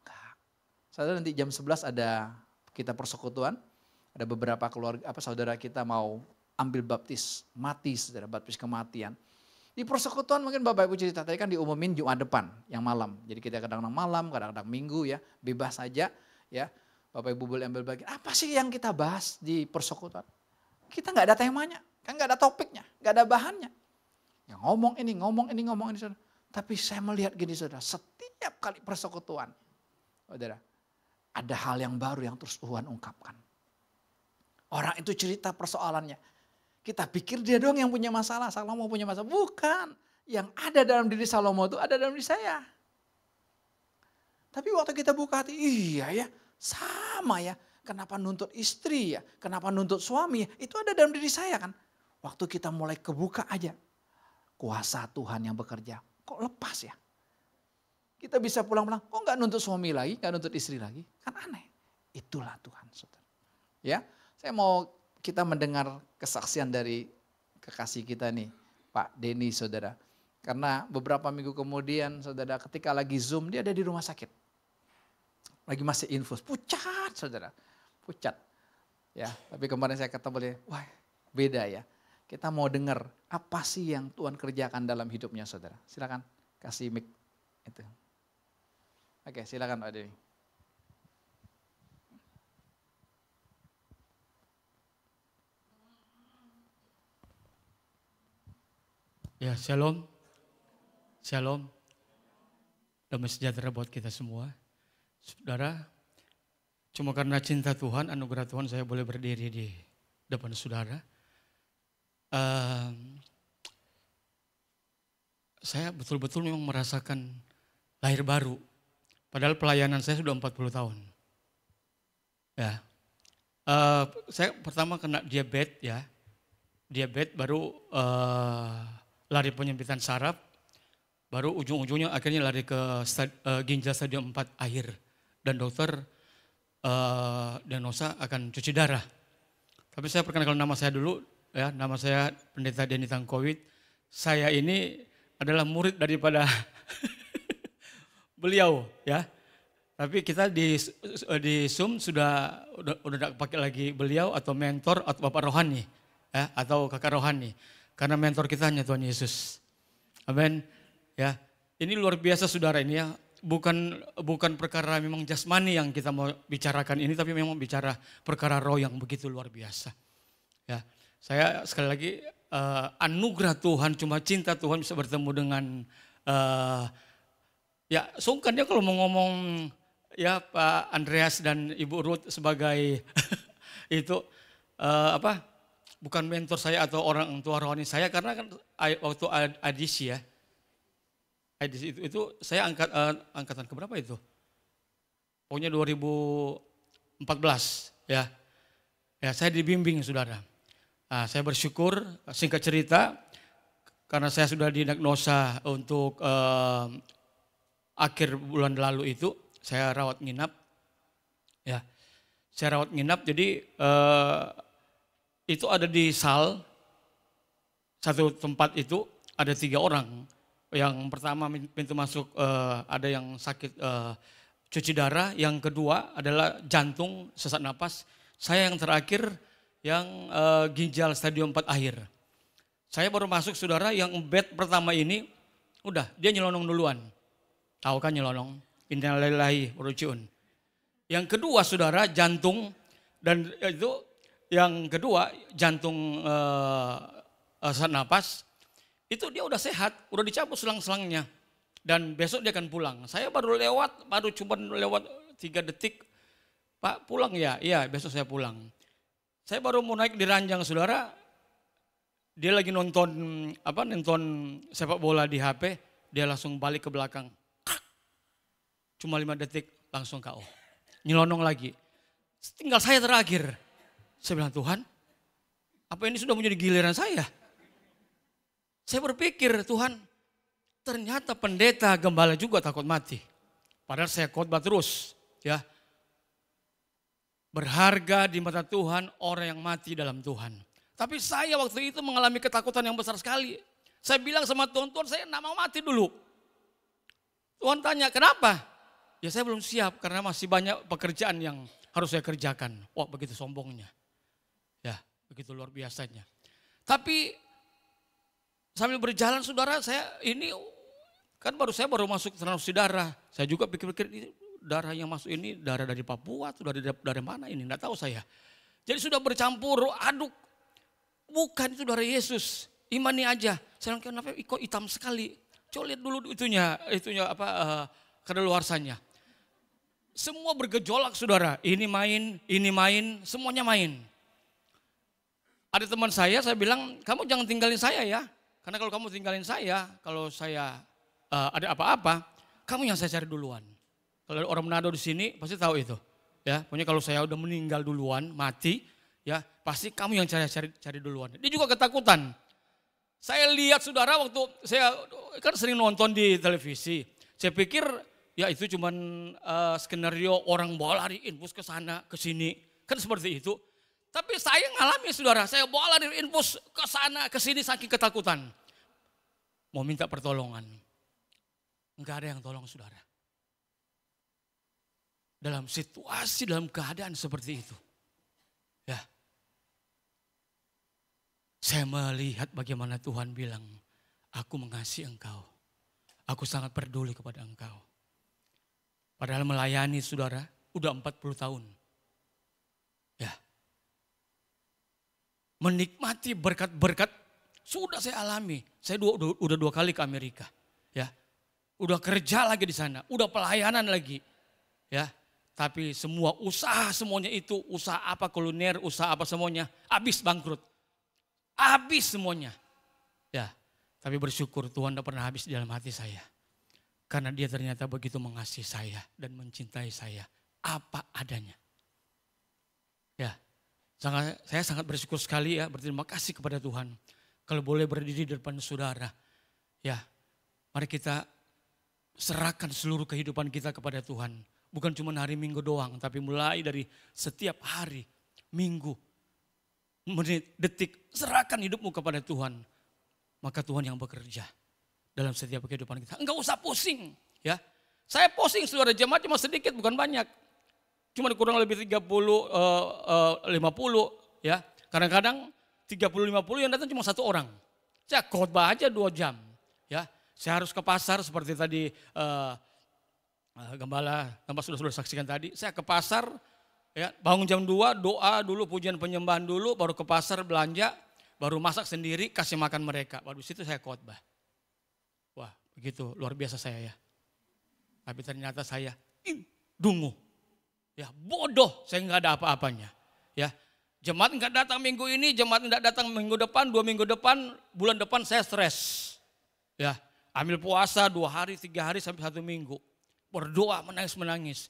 Enggak. Saudara nanti jam 11 ada kita persekutuan. Ada beberapa keluarga, saudara kita mau ambil baptis, mati saudara, baptis kematian. Di persekutuan mungkin Bapak Ibu cerita, tadi kan diumumin Jumat depan, yang malam. Jadi kita kadang-kadang malam, kadang-kadang minggu ya, bebas saja ya. Bapak Ibu boleh ambil bagian. Apa sih yang kita bahas di persekutuan? Kita nggak ada temanya, kan nggak ada topiknya, nggak ada bahannya. Yang ngomong ini saudara. Tapi saya melihat gini saudara, setiap kali persekutuan, saudara, ada hal yang baru yang terus Tuhan ungkapkan. Orang itu cerita persoalannya. Kita pikir dia doang yang punya masalah, Salomo punya masalah. Bukan, yang ada dalam diri Salomo itu ada dalam diri saya. Tapi waktu kita buka hati, iya ya, sama ya. Kenapa nuntut istri ya, kenapa nuntut suami ya, itu ada dalam diri saya kan. Waktu kita mulai kebuka aja, kuasa Tuhan yang bekerja, kok lepas ya. Kita bisa pulang-pulang, kok gak nuntut suami lagi, gak nuntut istri lagi, kan aneh. Itulah Tuhan saudara. Ya, saya mau kita mendengar kesaksian dari kekasih kita nih, Pak Denny saudara. Karena beberapa minggu kemudian saudara ketika lagi Zoom dia ada di rumah sakit. Lagi masih infus, pucat saudara, pucat. Ya, tapi kemarin saya ketemu dia, wah beda ya. Kita mau dengar apa sih yang Tuhan kerjakan dalam hidupnya saudara. Silakan kasih mic itu. Oke silakan Pak Denny. Ya, shalom. Shalom. Damai sejahtera buat kita semua. Saudara, cuma karena cinta Tuhan, anugerah Tuhan saya boleh berdiri di depan saudara. Saya betul-betul memang merasakan lahir baru. Padahal pelayanan saya sudah 40 tahun. Ya. Saya pertama kena diabetes ya. Diabetes baru lari penyempitan saraf, baru ujung-ujungnya akhirnya lari ke ginjal stadium 4 akhir. Dan dokter diagnosa akan cuci darah. Tapi saya perkenalkan nama saya dulu, ya, nama saya Pendeta Denny Tangkowit. Saya ini adalah murid daripada beliau, ya. Tapi kita di Zoom sudah pakai lagi beliau atau mentor atau Bapak Rohani, ya, atau Kakak Rohani. Karena mentor kita hanya Tuhan Yesus. Amin. Ya, ini luar biasa saudara ini ya. Bukan perkara memang jasmani yang kita mau bicarakan ini, tapi memang bicara perkara roh yang begitu luar biasa. Ya, saya sekali lagi anugerah Tuhan, cuma cinta Tuhan bisa bertemu dengan ya sungkan ya kalau mau ngomong ya Pak Andreas dan Ibu Ruth sebagai itu bukan mentor saya atau orang tua rohani saya, karena kan waktu audisi ya, Itu saya angkatan keberapa itu? Pokoknya 2014 ya. Ya, saya dibimbing saudara. Nah, saya bersyukur, singkat cerita, karena saya sudah didiagnosa untuk akhir bulan lalu itu, saya rawat nginap. Ya, saya rawat nginap, jadi itu ada di SAL, satu tempat itu ada 3 orang. Yang pertama pintu masuk ada yang sakit cuci darah, yang kedua adalah jantung, sesak napas. Saya yang terakhir yang ginjal stadium 4 akhir. Saya baru masuk saudara, yang bed pertama ini udah dia nyelonong duluan. Tahu kan nyelonong? Innalillahi wa rajiun. Yang kedua saudara jantung, dan itu yang kedua jantung sesak napas. Itu dia udah sehat, udah dicabut selang-selangnya. Dan besok dia akan pulang. Saya baru cuma lewat 3 detik. Pak pulang ya? Iya besok saya pulang. Saya baru mau naik di ranjang saudara. Dia lagi nonton sepak bola di HP. Dia langsung balik ke belakang. Cuma 5 detik langsung KO. Nyelonong lagi. Tinggal saya terakhir. Saya bilang Tuhan, apa ini sudah menjadi giliran saya? Saya berpikir Tuhan, ternyata pendeta gembala juga takut mati. Padahal saya khotbah terus, ya. Berharga di mata Tuhan orang yang mati dalam Tuhan. Tapi saya waktu itu mengalami ketakutan yang besar sekali. Saya bilang sama Tuhan, saya tidak mau mati dulu. Tuhan tanya, kenapa? Ya saya belum siap karena masih banyak pekerjaan yang harus saya kerjakan. Wah begitu sombongnya. Ya begitu luar biasanya. Tapi sambil berjalan saudara, saya baru masuk transfusi darah. Saya juga pikir-pikir darah yang masuk ini darah dari Papua atau dari mana ini, enggak tahu saya. Jadi sudah bercampur, aduk. Bukan itu darah Yesus, imani aja. Saya bilang kenapa kok hitam sekali? Coba lihat dulu itunya kadaluarsanya. Semua bergejolak saudara, ini main, semuanya main. Ada teman saya bilang, kamu jangan tinggalin saya ya. Karena kalau kamu tinggalin saya, kalau saya ada apa-apa, kamu yang saya cari duluan. Kalau ada orang Manado di sini pasti tahu itu. Ya, pokoknya kalau saya udah meninggal duluan, mati, ya pasti kamu yang cari duluan. Dia juga ketakutan. Saya lihat saudara waktu saya kan sering nonton di televisi. Saya pikir ya itu cuman skenario orang bawa lari infus ke sana, ke sini. Kan seperti itu. Tapi saya ngalami saudara, saya bawa lari infus ke sana, ke sini saking ketakutan. Mau minta pertolongan. Enggak ada yang tolong saudara. Dalam situasi, dalam keadaan seperti itu. Ya. Saya melihat bagaimana Tuhan bilang, aku mengasihi engkau. Aku sangat peduli kepada engkau. Padahal melayani saudara, udah 40 tahun. Ya. Menikmati berkat-berkat sudah saya alami. Saya udah 2 kali ke Amerika. Ya. Udah kerja lagi di sana, udah pelayanan lagi. Ya. Tapi semua usaha semuanya itu, usaha apa kuliner, usaha apa semuanya, habis bangkrut. Habis semuanya. Ya, tapi bersyukur Tuhan tidak pernah habis di dalam hati saya. Karena dia ternyata begitu mengasihi saya dan mencintai saya. Apa adanya. Ya, saya sangat bersyukur sekali ya, berterima kasih kepada Tuhan. Kalau boleh berdiri di depan saudara. Ya, mari kita serahkan seluruh kehidupan kita kepada Tuhan. Bukan cuma hari Minggu doang, tapi mulai dari setiap hari, minggu, menit, detik, serahkan hidupmu kepada Tuhan. Maka Tuhan yang bekerja dalam setiap kehidupan kita. Enggak usah pusing. Ya, saya pusing saudara, jemaat cuma sedikit, bukan banyak. Cuma kurang lebih 50, ya. Kadang-kadang 30-50 yang datang cuma 1 orang. Saya khotbah aja 2 jam. Ya, saya harus ke pasar seperti tadi Gembala, tempat sudah saksikan tadi. Saya ke pasar, ya, bangun jam 2, doa dulu, pujian penyembahan dulu, baru ke pasar belanja, baru masak sendiri, kasih makan mereka. Baru di situ saya khotbah. Wah, begitu luar biasa saya ya. Tapi ternyata saya dungu. Ya, bodoh, saya nggak ada apa-apanya. Ya, jemaat nggak datang minggu ini, jemaat nggak datang minggu depan, 2 minggu depan, bulan depan saya stres. Ya, Ambil puasa 2 hari, 3 hari sampai 1 minggu. Berdoa, menangis-menangis.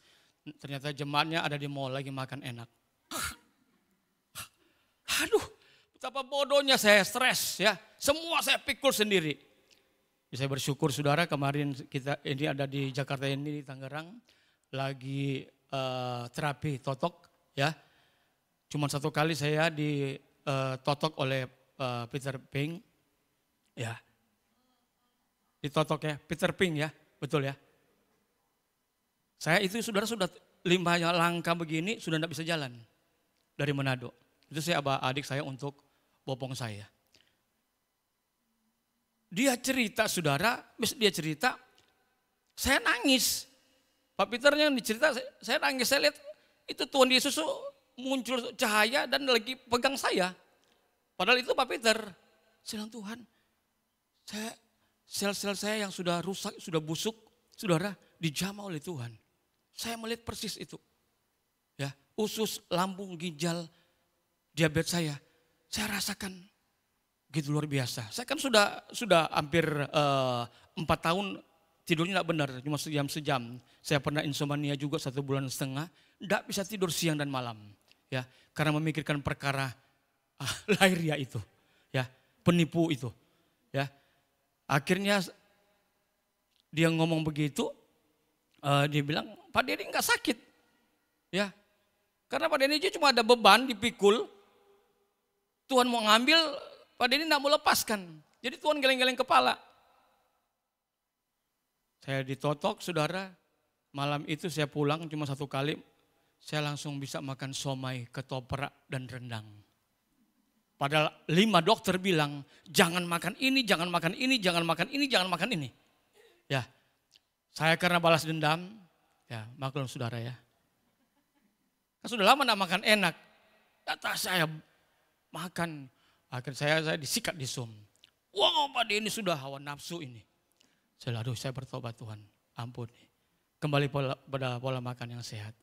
Ternyata jemaatnya ada di mall lagi makan enak. Aduh, betapa bodohnya saya, stres ya. Semua saya pikul sendiri. Saya bersyukur saudara, kemarin kita ini ada di Jakarta ini, di Tangerang. Lagi terapi totok ya. Cuma 1 kali saya ditotok oleh Peter Pink. Ya. Ditotok ya, Peter Pink ya, betul ya. Saya itu saudara sudah 5 langkah begini sudah tidak bisa jalan dari Manado. Itu saya adik saya untuk bopong saya. Dia cerita saudara, dia cerita, saya nangis. Pak Peternya dicerita, saya nangis, saya lihat itu Tuhan Yesus muncul cahaya dan lagi pegang saya. Padahal itu Pak Peter. Saya bilang Tuhan, sel-sel saya yang sudah rusak, sudah busuk, saudara, dijamah oleh Tuhan. Saya melihat persis itu. Ya, usus, lambung, ginjal, diabetes saya rasakan gitu luar biasa. Saya kan sudah hampir 4 tahun tidurnya tidak benar, cuma sejam. Saya pernah insomnia juga 1,5 bulan, tidak bisa tidur siang dan malam. Ya, karena memikirkan perkara lahiriah itu, ya, penipu itu. Ya, akhirnya dia ngomong begitu, dia bilang, Pak Denny enggak sakit. Ya, karena Pak Denny cuma ada beban dipikul, Tuhan mau ngambil, Pak Denny enggak mau lepaskan. Jadi Tuhan geleng-geleng kepala. Saya ditotok saudara, malam itu saya pulang cuma 1 kali, saya langsung bisa makan somai, ketoprak dan rendang. Padahal 5 dokter bilang, jangan makan ini, jangan makan ini, jangan makan ini, jangan makan ini. Ya, saya karena balas dendam, ya maklum saudara ya. Kan sudah lama enggak makan enak, kata saya makan. Akhirnya saya disikat di Zoom. Wow, Pak Denny sudah hawa nafsu ini. Saya aduh saya bertobat Tuhan, ampun. Kembali pada pola makan yang sehat.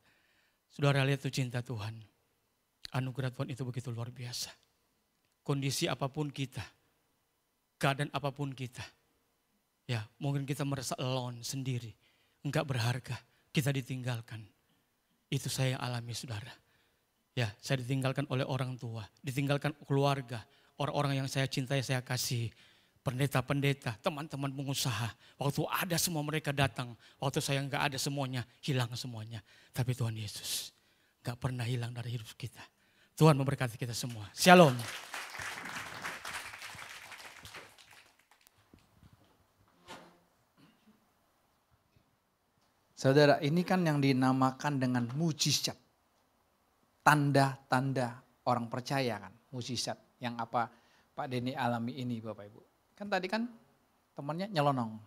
Saudara lihat tuh cinta Tuhan. Anugerah Tuhan itu begitu luar biasa. Kondisi apapun kita, keadaan apapun kita. Ya mungkin kita merasa alone sendiri, enggak berharga, kita ditinggalkan. Itu saya yang alami saudara. Ya saya ditinggalkan oleh orang tua, ditinggalkan keluarga. Orang-orang yang saya cintai, saya kasih, pendeta-pendeta, teman-teman pengusaha. Waktu ada semua mereka datang, waktu saya enggak ada semuanya, hilang semuanya. Tapi Tuhan Yesus enggak pernah hilang dari hidup kita. Tuhan memberkati kita semua. Shalom. Saudara, ini kan yang dinamakan dengan mujizat. Tanda-tanda orang percaya kan, mujizat. Yang apa Pak Denny alami ini Bapak Ibu. Kan tadi kan temannya nyelonong.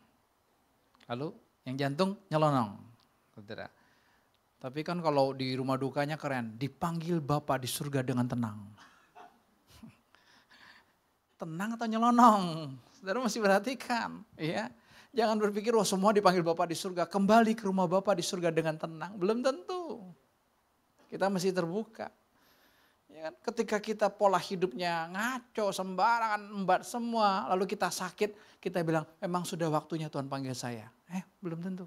Lalu yang jantung nyelonong. Saudara. Tapi kan kalau di rumah dukanya keren. Dipanggil Bapak di surga dengan tenang. Tenang atau nyelonong? Saudara mesti perhatikan. Ya. Jangan berpikir wah semua dipanggil Bapak di surga. Kembali ke rumah Bapak di surga dengan tenang. Belum tentu. Kita mesti terbuka. Ya kan? Ketika kita pola hidupnya ngaco, sembarangan, embat semua, lalu kita sakit, kita bilang, memang sudah waktunya Tuhan panggil saya. Belum tentu.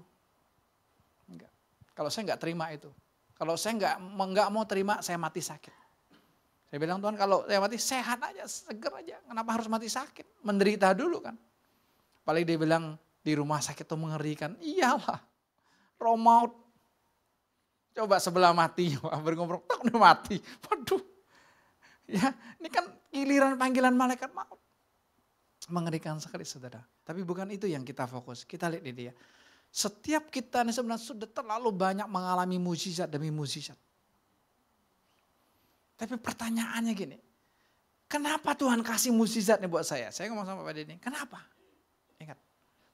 Enggak. Kalau saya enggak terima itu. Kalau saya enggak mau terima, saya mati sakit. Saya bilang, Tuhan kalau saya mati sehat aja, seger aja. Kenapa harus mati sakit? Menderita dulu kan. Paling dia bilang, di rumah sakit itu mengerikan. Iyalah, roh maut. Coba sebelah mati, bergombrong, tak udah mati. Waduh. Ya, ini kan giliran panggilan malaikat maut. Mengerikan sekali saudara. Tapi bukan itu yang kita fokus. Kita lihat di dia. Setiap kita ini sebenarnya sudah terlalu banyak mengalami mukjizat demi mukjizat. Tapi pertanyaannya gini. Kenapa Tuhan kasih mukjizat nih buat saya? Saya ngomong sama Pak Denny, kenapa? Ingat,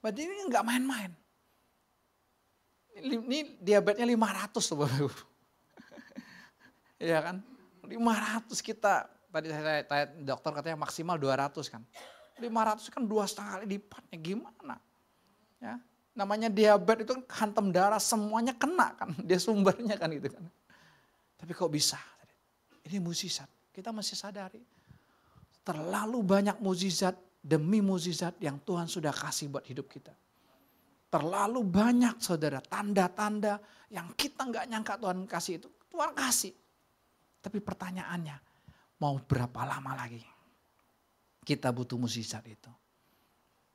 Pak Denny enggak main-main. Ini diabetesnya 500 tuh Bapak Ibu. Iya kan? 500 kita, tadi saya tanya dokter katanya maksimal 200 kan. 500 kan 2,5 kali lipatnya, gimana? Ya, namanya diabetes itu kan hantam darah semuanya kena kan, dia sumbernya kan gitu kan. Tapi kok bisa? Ini mukjizat, kita mesti sadari. Terlalu banyak mukjizat demi mukjizat yang Tuhan sudah kasih buat hidup kita. Terlalu banyak saudara tanda-tanda yang kita nggak nyangka Tuhan kasih itu. Tuhan kasih. Tapi pertanyaannya, mau berapa lama lagi kita butuh mukjizat itu?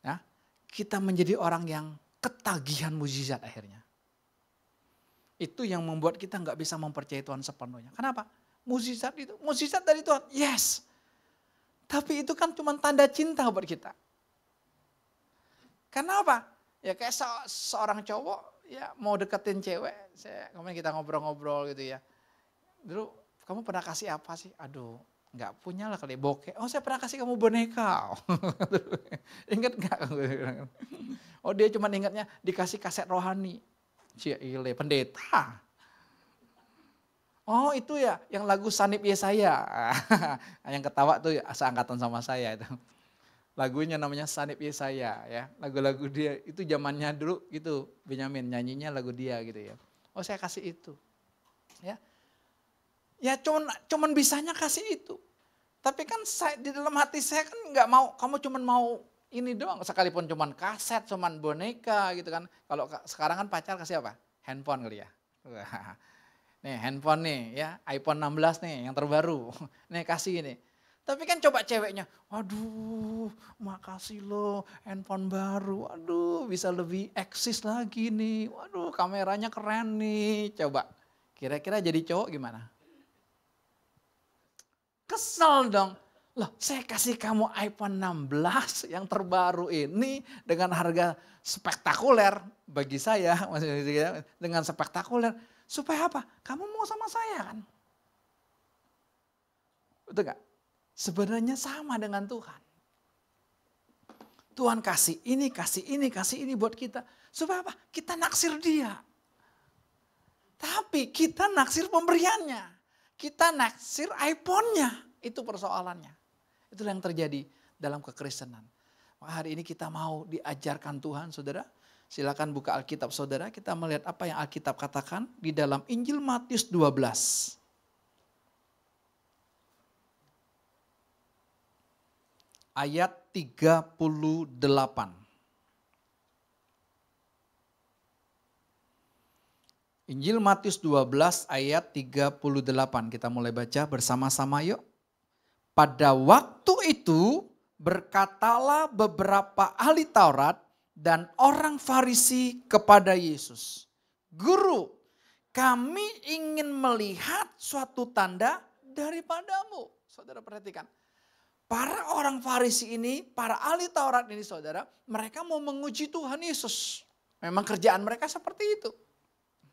Ya, kita menjadi orang yang ketagihan mukjizat akhirnya. Itu yang membuat kita nggak bisa mempercayai Tuhan sepenuhnya. Kenapa? Mukjizat itu, mukjizat dari Tuhan, yes. Tapi itu kan cuma tanda cinta buat kita. Kenapa? Ya kayak seorang cowok ya mau deketin cewek, kemarin kita ngobrol-ngobrol gitu ya. Dulu kamu pernah kasih apa sih? Aduh, nggak punya lah kali bokeh. Oh, saya pernah kasih kamu boneka. Ingat nggak? Oh, dia cuma ingatnya dikasih kaset rohani. Cile, pendeta. Oh, itu ya yang lagu Sanip Yesaya. Yang ketawa tuh seangkatan sama saya itu. Lagunya namanya Sanip Yesaya ya. Lagu-lagu dia itu zamannya dulu gitu. Benyamin nyanyinya lagu dia gitu ya. Oh, saya kasih itu. Ya. Ya cuman bisanya kasih itu. Tapi kan di dalam hati saya kan nggak mau, kamu cuman mau ini doang. Sekalipun cuman kaset, cuman boneka gitu kan. Kalau sekarang kan pacar kasih apa? Handphone kali ya. Nih handphone nih ya, iPhone 16 nih yang terbaru. Nih kasih ini. Tapi kan coba ceweknya, waduh makasih loh handphone baru. Waduh bisa lebih eksis lagi nih. Waduh kameranya keren nih. Coba kira-kira jadi cowok gimana? Kesel dong. Loh saya kasih kamu iPhone 16 yang terbaru ini dengan harga spektakuler bagi saya. Maksudnya dengan spektakuler. Supaya apa? Kamu mau sama saya kan? Betul gak? Sebenarnya sama dengan Tuhan. Tuhan kasih ini, kasih ini, kasih ini buat kita. Supaya apa? Kita naksir dia. Tapi kita naksir pemberiannya. Kita naksir iPhone-nya. Itu persoalannya. Itulah yang terjadi dalam kekristenan. Maka hari ini kita mau diajarkan Tuhan, saudara. Silakan buka Alkitab saudara, kita melihat apa yang Alkitab katakan di dalam Injil Matius 12. Ayat 38. Injil Matius 12 ayat 38. Kita mulai baca bersama-sama yuk. Pada waktu itu berkatalah beberapa ahli Taurat dan orang Farisi kepada Yesus, Guru, kami ingin melihat suatu tanda daripadamu. Saudara perhatikan, para orang Farisi ini, para ahli Taurat ini saudara, mereka mau menguji Tuhan Yesus. Memang kerjaan mereka seperti itu.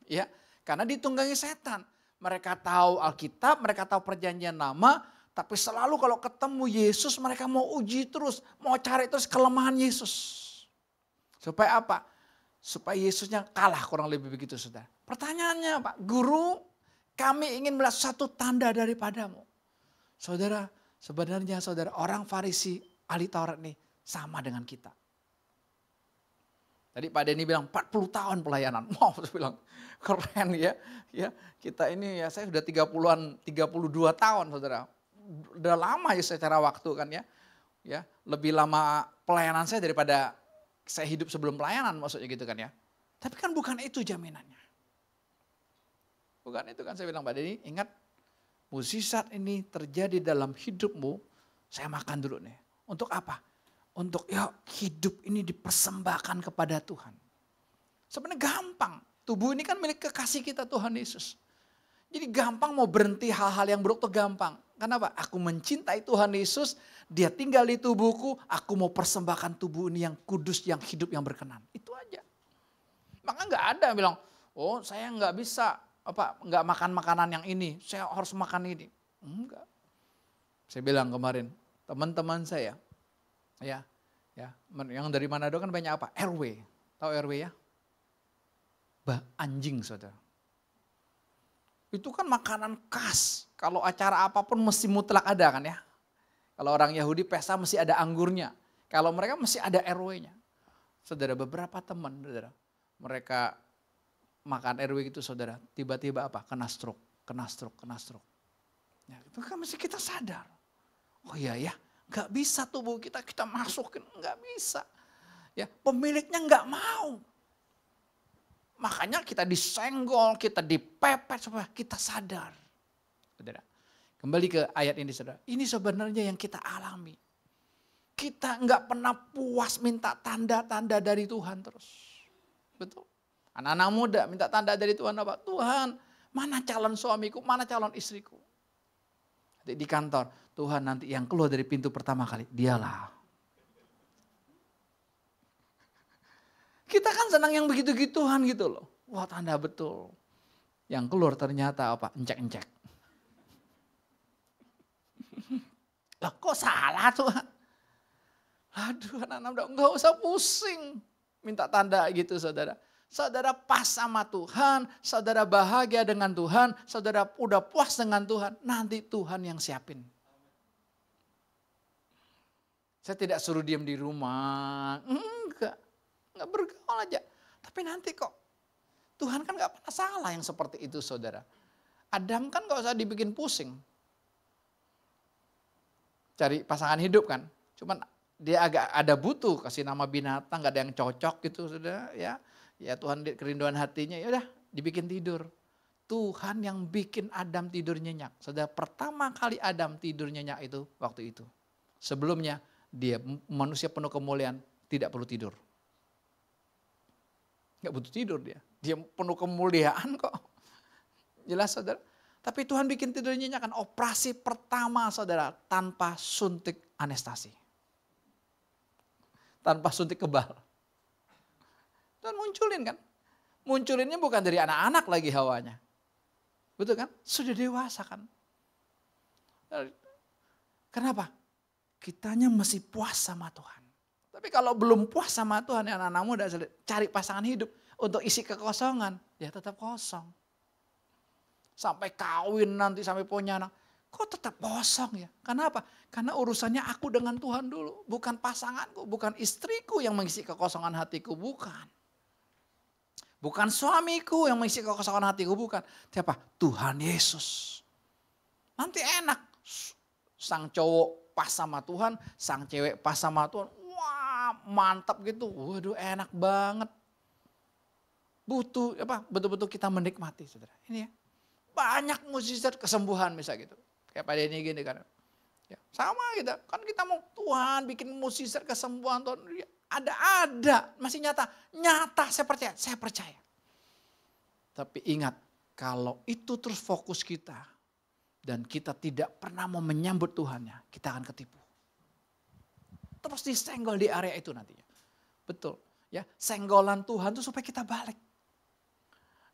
Ya, karena ditunggangi setan. Mereka tahu Alkitab, mereka tahu perjanjian lama, tapi selalu kalau ketemu Yesus mereka mau uji terus, mau cari terus kelemahan Yesus. Supaya apa? Supaya Yesusnya kalah, kurang lebih begitu saudara. Pertanyaannya apa? Guru, kami ingin melihat satu tanda daripadamu. Saudara, sebenarnya saudara orang Farisi, ahli Taurat ini sama dengan kita. Tadi Pak Denny bilang 40 tahun pelayanan. Wow, saya bilang keren ya. Ya, kita ini ya saya sudah 32 tahun saudara. Udah lama ya secara waktu kan ya. Ya, lebih lama pelayanan saya daripada saya hidup sebelum pelayanan maksudnya gitu kan ya. Tapi kan bukan itu jaminannya. Bukan itu kan saya bilang Pak Denny, ingat mukjizat ini terjadi dalam hidupmu, saya makan dulu nih. Untuk apa? Untuk ya hidup ini dipersembahkan kepada Tuhan. Sebenarnya gampang. Tubuh ini kan milik kekasih kita Tuhan Yesus. Jadi gampang mau berhenti hal-hal yang buruk tuh gampang. Kenapa? Aku mencintai Tuhan Yesus, dia tinggal di tubuhku, aku mau persembahkan tubuh ini yang kudus, yang hidup, yang berkenan. Itu aja. Maka nggak ada yang bilang, oh saya nggak bisa, nggak makan makanan yang ini, saya harus makan ini. Enggak. Saya bilang kemarin, teman-teman saya, ya, yang dari Manado kan banyak apa? RW, tahu RW ya? Anjing saudara. Itu kan makanan khas. Kalau acara apapun mesti mutlak ada kan ya. Kalau orang Yahudi pesta mesti ada anggurnya. Kalau mereka mesti ada RW-nya. Saudara, beberapa teman, saudara, mereka makan RW gitu saudara, tiba-tiba apa? Kena stroke. Ya, itu kan mesti kita sadar. Oh iya ya, Nggak bisa tubuh kita masukin, nggak bisa. Ya, pemiliknya nggak mau. Makanya kita disenggol, kita dipepet supaya kita sadar. Saudara, kembali ke ayat ini saudara. Ini sebenarnya yang kita alami. Kita nggak pernah puas minta tanda-tanda dari Tuhan terus. Betul. Anak-anak muda minta tanda dari Tuhan apa? Tuhan, mana calon suamiku, mana calon istriku. Di kantor, Tuhan nanti yang keluar dari pintu pertama kali, dialah. Kita kan senang yang begitu-gituan gitu loh. Wah, tanda betul. Yang keluar ternyata apa? Encek-encek. Lah kok salah Tuhan? Aduh, anak-anak udah enggak usah pusing. Minta tanda gitu saudara. Saudara pas sama Tuhan, saudara bahagia dengan Tuhan, saudara udah puas dengan Tuhan. Nanti Tuhan yang siapin. Saya tidak suruh diam di rumah. Enggak bergaul aja. Tapi nanti kok Tuhan kan gak pernah salah yang seperti itu saudara. Adam kan gak usah dibikin pusing. Cari pasangan hidup kan. Cuman dia agak ada butuh kasih nama binatang, gak ada yang cocok gitu saudara. Ya Tuhan kerinduan hatinya ya udah dibikin tidur. Tuhan yang bikin Adam tidur nyenyak. Saudara, pertama kali Adam tidur nyenyak itu waktu itu. Sebelumnya dia manusia penuh kemuliaan tidak perlu tidur. Gak butuh tidur dia. Dia penuh kemuliaan kok. Jelas saudara. Tapi Tuhan bikin tidur nyenyak kan. Operasi pertama saudara tanpa suntik anestasi. Tanpa suntik kebal. Tuhan munculin kan. Munculinnya bukan dari anak-anak lagi hawanya. Betul kan? Sudah dewasa kan. Kenapa? Kitanya masih puas sama Tuhan. Tapi kalau belum puas sama Tuhan, anak-anak muda cari pasangan hidup untuk isi kekosongan, ya tetap kosong. Sampai kawin nanti, sampai punya anak, kok tetap kosong ya? Kenapa? Karena urusannya aku dengan Tuhan dulu, bukan pasanganku, bukan istriku yang mengisi kekosongan hatiku, bukan. Bukan suamiku yang mengisi kekosongan hatiku, bukan. Siapa? Tuhan Yesus. Nanti enak, sang cowok pas sama Tuhan, sang cewek pas sama Tuhan. Mantap gitu, waduh enak banget. Butuh apa? Betul-betul kita menikmati saudara. Ini ya, banyak mukjizat kesembuhan misalnya gitu. Kayak Pak Denny gini kan. Ya, sama kita, kan kita mau Tuhan bikin mukjizat kesembuhan Tuhan. Ada, masih nyata saya percaya. Tapi ingat, kalau itu terus fokus kita dan kita tidak pernah mau menyambut Tuhannya, kita akan ketipu. Terus disenggol di area itu nantinya. Betul. Ya, senggolan Tuhan itu supaya kita balik.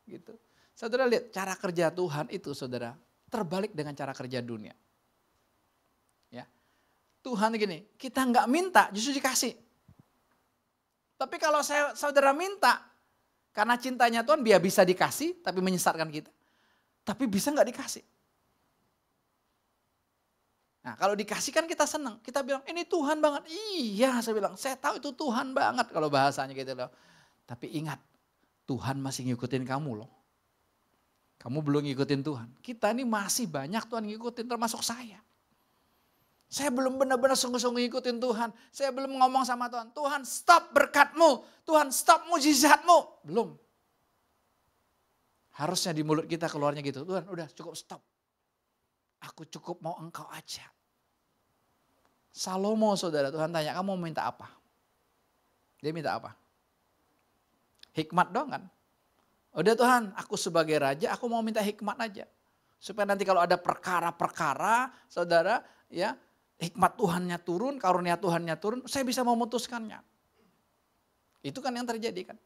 Gitu. Saudara lihat cara kerja Tuhan itu saudara terbalik dengan cara kerja dunia. Ya. Tuhan gini, kita nggak minta justru dikasih. Tapi kalau saudara minta karena cintanya Tuhan biar bisa dikasih tapi menyesatkan kita. Tapi bisa nggak dikasih. Nah kalau dikasih kan kita senang, kita bilang ini Tuhan banget. Iya saya bilang, saya tahu itu Tuhan banget kalau bahasanya gitu loh. Tapi ingat, Tuhan masih ngikutin kamu loh. Kamu belum ngikutin Tuhan. Kita ini masih banyak Tuhan ngikutin termasuk saya. Saya belum benar-benar sungguh-sungguh ngikutin Tuhan. Saya belum ngomong sama Tuhan, Tuhan stop berkatmu, Tuhan stop mujizatmu. Belum. Harusnya di mulut kita keluarnya gitu, Tuhan udah cukup stop. Aku cukup mau engkau aja. Salomo saudara, Tuhan tanya kamu mau minta apa? Dia minta apa? Hikmat dong kan? Udah Tuhan, aku sebagai raja aku mau minta hikmat aja. Supaya nanti kalau ada perkara-perkara saudara ya hikmat Tuhannya turun, karunia Tuhannya turun, saya bisa memutuskannya. Itu kan yang terjadi kan.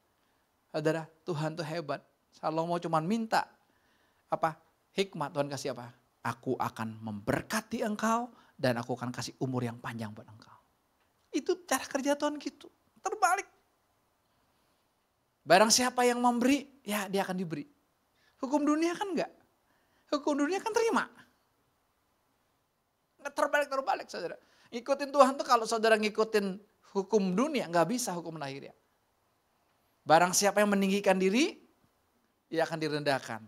Saudara, Tuhan tuh hebat. Salomo cuma minta apa? Hikmat, Tuhan kasih apa? Aku akan memberkati engkau dan aku akan kasih umur yang panjang buat engkau. Itu cara kerja Tuhan gitu. Terbalik. Barang siapa yang memberi, ya dia akan diberi. Hukum dunia kan enggak. Hukum dunia kan terima. Terbalik saudara. Ngikutin Tuhan tuh kalau saudara ngikutin hukum dunia, enggak bisa hukum lahiriah. Barang siapa yang meninggikan diri, dia akan direndahkan.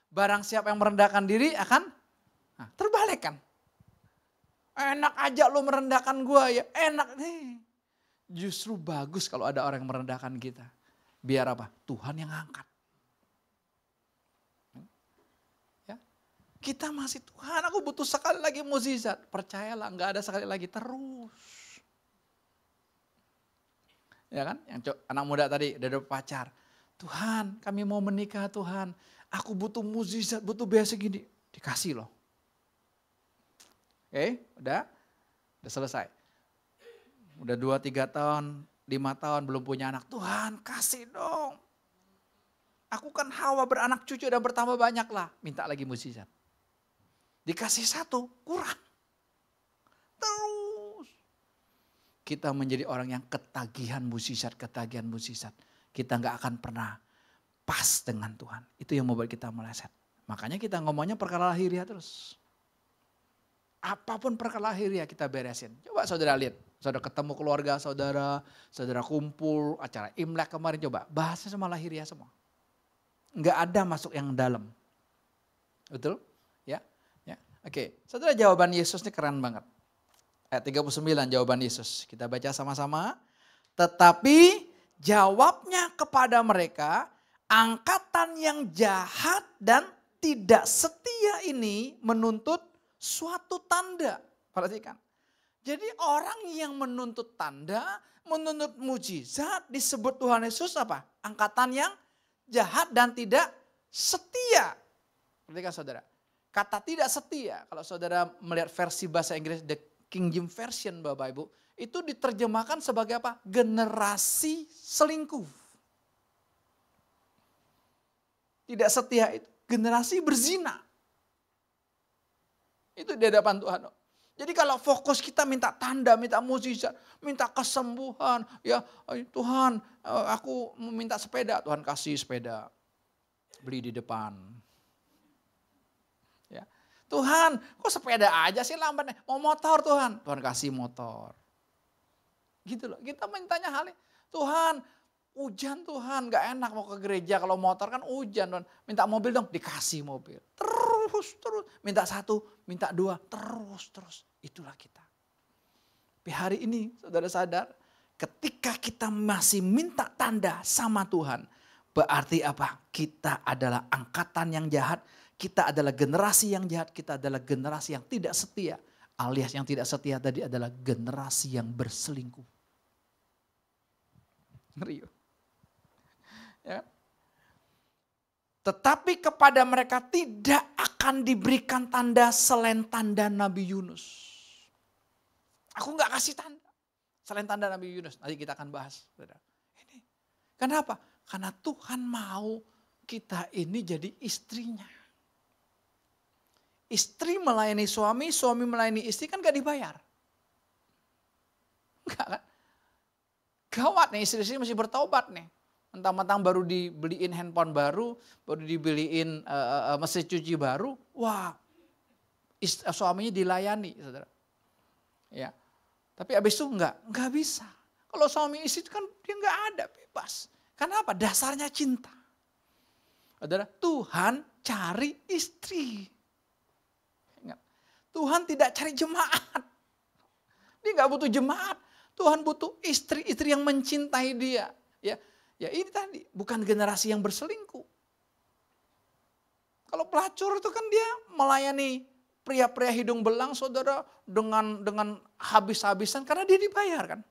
Barang siapa yang merendahkan diri akan terbalik kan. Enak aja lo merendahkan gue ya, enak nih. Justru bagus kalau ada orang yang merendahkan kita. Biar apa? Tuhan yang angkat. Ya. Kita masih Tuhan, aku butuh sekali lagi mukjizat. Percayalah, gak ada sekali lagi, terus. Ya kan, yang anak muda tadi udah ada pacar. Tuhan, kami mau menikah Tuhan. Aku butuh mukjizat, butuh biasa gini. Dikasih loh. Oke, udah selesai. Udah 2-3 tahun, 5 tahun belum punya anak. Tuhan kasih dong. Aku kan hawa beranak cucu dan bertambah banyak lah. Minta lagi mukjizat. Dikasih 1, kurang. Terus. Kita menjadi orang yang ketagihan mukjizat. Kita gak akan pernah pas dengan Tuhan. Itu yang membuat kita meleset. Makanya kita ngomongnya perkara lahiriah terus. Apapun perkara lahiriah kita beresin. Coba saudara lihat, saudara ketemu keluarga saudara, saudara kumpul, acara Imlek kemarin coba. Bahasnya semua lahiriah semua. Enggak ada masuk yang dalam. Betul? Ya. Oke, saudara jawaban Yesus ini keren banget. Ayat 39 jawaban Yesus. Kita baca sama-sama. Tetapi jawabnya kepada mereka, angkatan yang jahat dan tidak setia ini menuntut suatu tanda. Perhatikan. Jadi orang yang menuntut tanda, menuntut mujizat disebut Tuhan Yesus apa? Angkatan yang jahat dan tidak setia. Perhatikan saudara. Kata tidak setia, kalau saudara melihat versi bahasa Inggris The King James Version Bapak Ibu, itu diterjemahkan sebagai apa? Generasi selingkuh. Tidak setia itu generasi berzina. Itu di hadapan Tuhan. Jadi kalau fokus kita minta tanda, minta mukjizat, minta kesembuhan. Ya Tuhan, aku minta sepeda. Tuhan kasih sepeda. Beli di depan. Ya. Tuhan, kok sepeda aja sih lambat? Mau motor Tuhan. Tuhan kasih motor. Gitu loh. Kita mintanya hal ini. Tuhan, hujan Tuhan. Gak enak mau ke gereja. Kalau motor kan hujan. Tuhan. Minta mobil dong. Dikasih mobil. Terus. Minta 1, minta 2, terus. Itulah kita. Tapi hari ini saudara sadar, ketika kita masih minta tanda sama Tuhan, berarti apa? Kita adalah angkatan yang jahat, kita adalah generasi yang jahat, kita adalah generasi yang tidak setia. Alias yang tidak setia tadi adalah generasi yang berselingkuh. Ngeri. Ya. Tetapi kepada mereka tidak akan diberikan tanda selain tanda Nabi Yunus. Aku gak kasih tanda selain tanda Nabi Yunus. Nanti kita akan bahas. Ini. Kenapa? Karena Tuhan mau kita ini jadi istrinya. Istri melayani suami, suami melayani istri kan gak dibayar. Enggak kan? Gawat nih, istri-istri masih bertobat nih. Mentang-mentang baru dibeliin handphone baru dibeliin mesin cuci baru, wah suaminya dilayani, saudara. Ya, tapi abis itu enggak bisa. Kalau suami istri itu kan dia enggak ada, bebas. Karena apa? Dasarnya cinta. Saudara, Tuhan cari istri. Ingat, Tuhan tidak cari jemaat. Dia enggak butuh jemaat. Tuhan butuh istri-istri yang mencintai dia. Ya ini tadi, bukan generasi yang berselingkuh. Kalau pelacur itu kan dia melayani pria-pria hidung belang saudara dengan habis-habisan karena dia dibayar kan.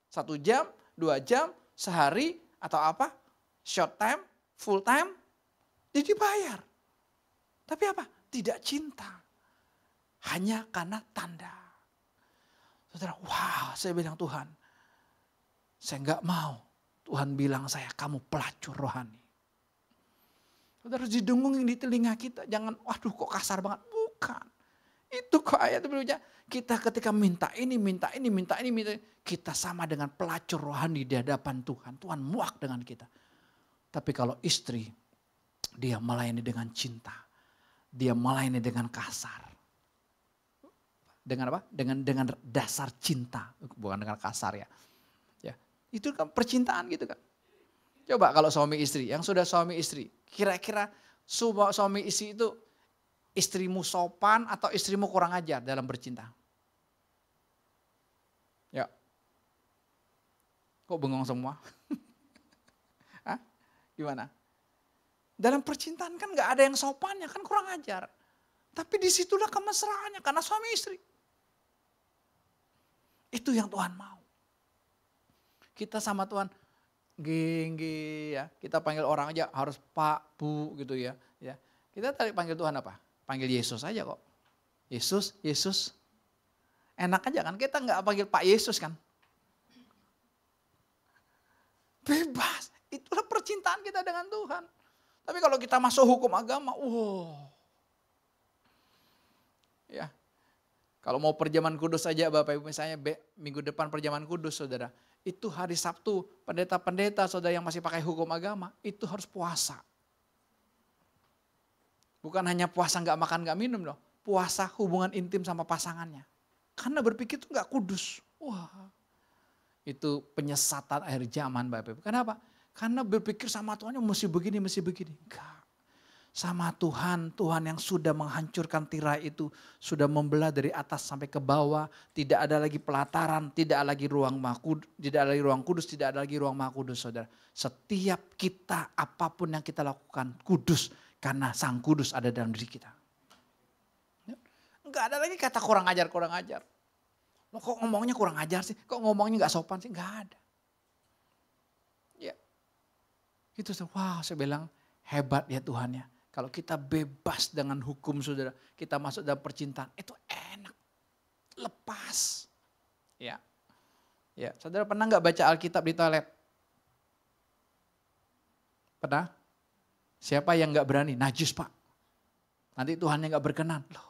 1 jam, 2 jam, sehari atau apa, short time, full time, dia dibayar. Tapi apa? Tidak cinta. Hanya karena tanda. Saudara, wow, saya bilang Tuhan, saya enggak mau. Tuhan bilang saya, kamu pelacur rohani. Saudara harus didengungin di telinga kita. Jangan, waduh kok kasar banget. Bukan. Itu kok ayat itu. Kita ketika minta ini. Kita sama dengan pelacur rohani di hadapan Tuhan. Tuhan muak dengan kita. Tapi kalau istri, dia melayani dengan cinta. Dia melayani dengan kasar. Dengan apa? Dengan dasar cinta. Bukan dengan kasar ya. Itu kan percintaan gitu kan. Coba kalau suami istri, yang sudah suami istri, kira-kira suami istri itu istrimu sopan atau istrimu kurang ajar dalam bercinta? Ya. Kok bengong semua? Hah? Gimana? Dalam percintaan kan gak ada yang sopannya, kan kurang ajar. Tapi disitulah kemesraannya karena suami istri. Itu yang Tuhan mau. Kita sama Tuhan, gengge ya. Kita panggil orang aja harus Pak, Bu gitu ya. Kita tadi panggil Tuhan apa? Panggil Yesus aja kok. Yesus, Yesus. Enak aja kan, kita gak panggil Pak Yesus kan. Bebas, itulah percintaan kita dengan Tuhan. Tapi kalau kita masuk hukum agama, ya. Kalau mau perjamuan kudus saja Bapak Ibu, misalnya minggu depan perjamuan kudus saudara. Itu hari Sabtu, pendeta-pendeta saudara yang masih pakai hukum agama, itu harus puasa. Bukan hanya puasa gak makan gak minum loh. Puasa hubungan intim sama pasangannya. Karena berpikir itu gak kudus. Wah, itu penyesatan akhir zaman Bapak Ibu. Kenapa? Karena berpikir sama Tuhan mesti begini, mesti begini. Enggak. Sama Tuhan, Tuhan yang sudah menghancurkan tirai itu. Sudah membelah dari atas sampai ke bawah. Tidak ada lagi pelataran, tidak ada lagi ruang kudus, tidak ada lagi ruang kudus, tidak ada lagi ruang maha kudus saudara. Setiap kita, apapun yang kita lakukan kudus. Karena sang kudus ada dalam diri kita. Enggak ada lagi kata kurang ajar, kurang ajar. Loh, kok ngomongnya kurang ajar sih? Kok ngomongnya gak sopan sih? Enggak ada. Ya. Itu wah saya bilang hebat ya Tuhan ya. Kalau kita bebas dengan hukum saudara, kita masuk dalam percintaan, itu enak. Lepas. Ya. Ya, saudara pernah gak baca Alkitab di toilet? Pernah? Siapa yang gak berani? Najis Pak. Nanti Tuhannya gak berkenan. Loh.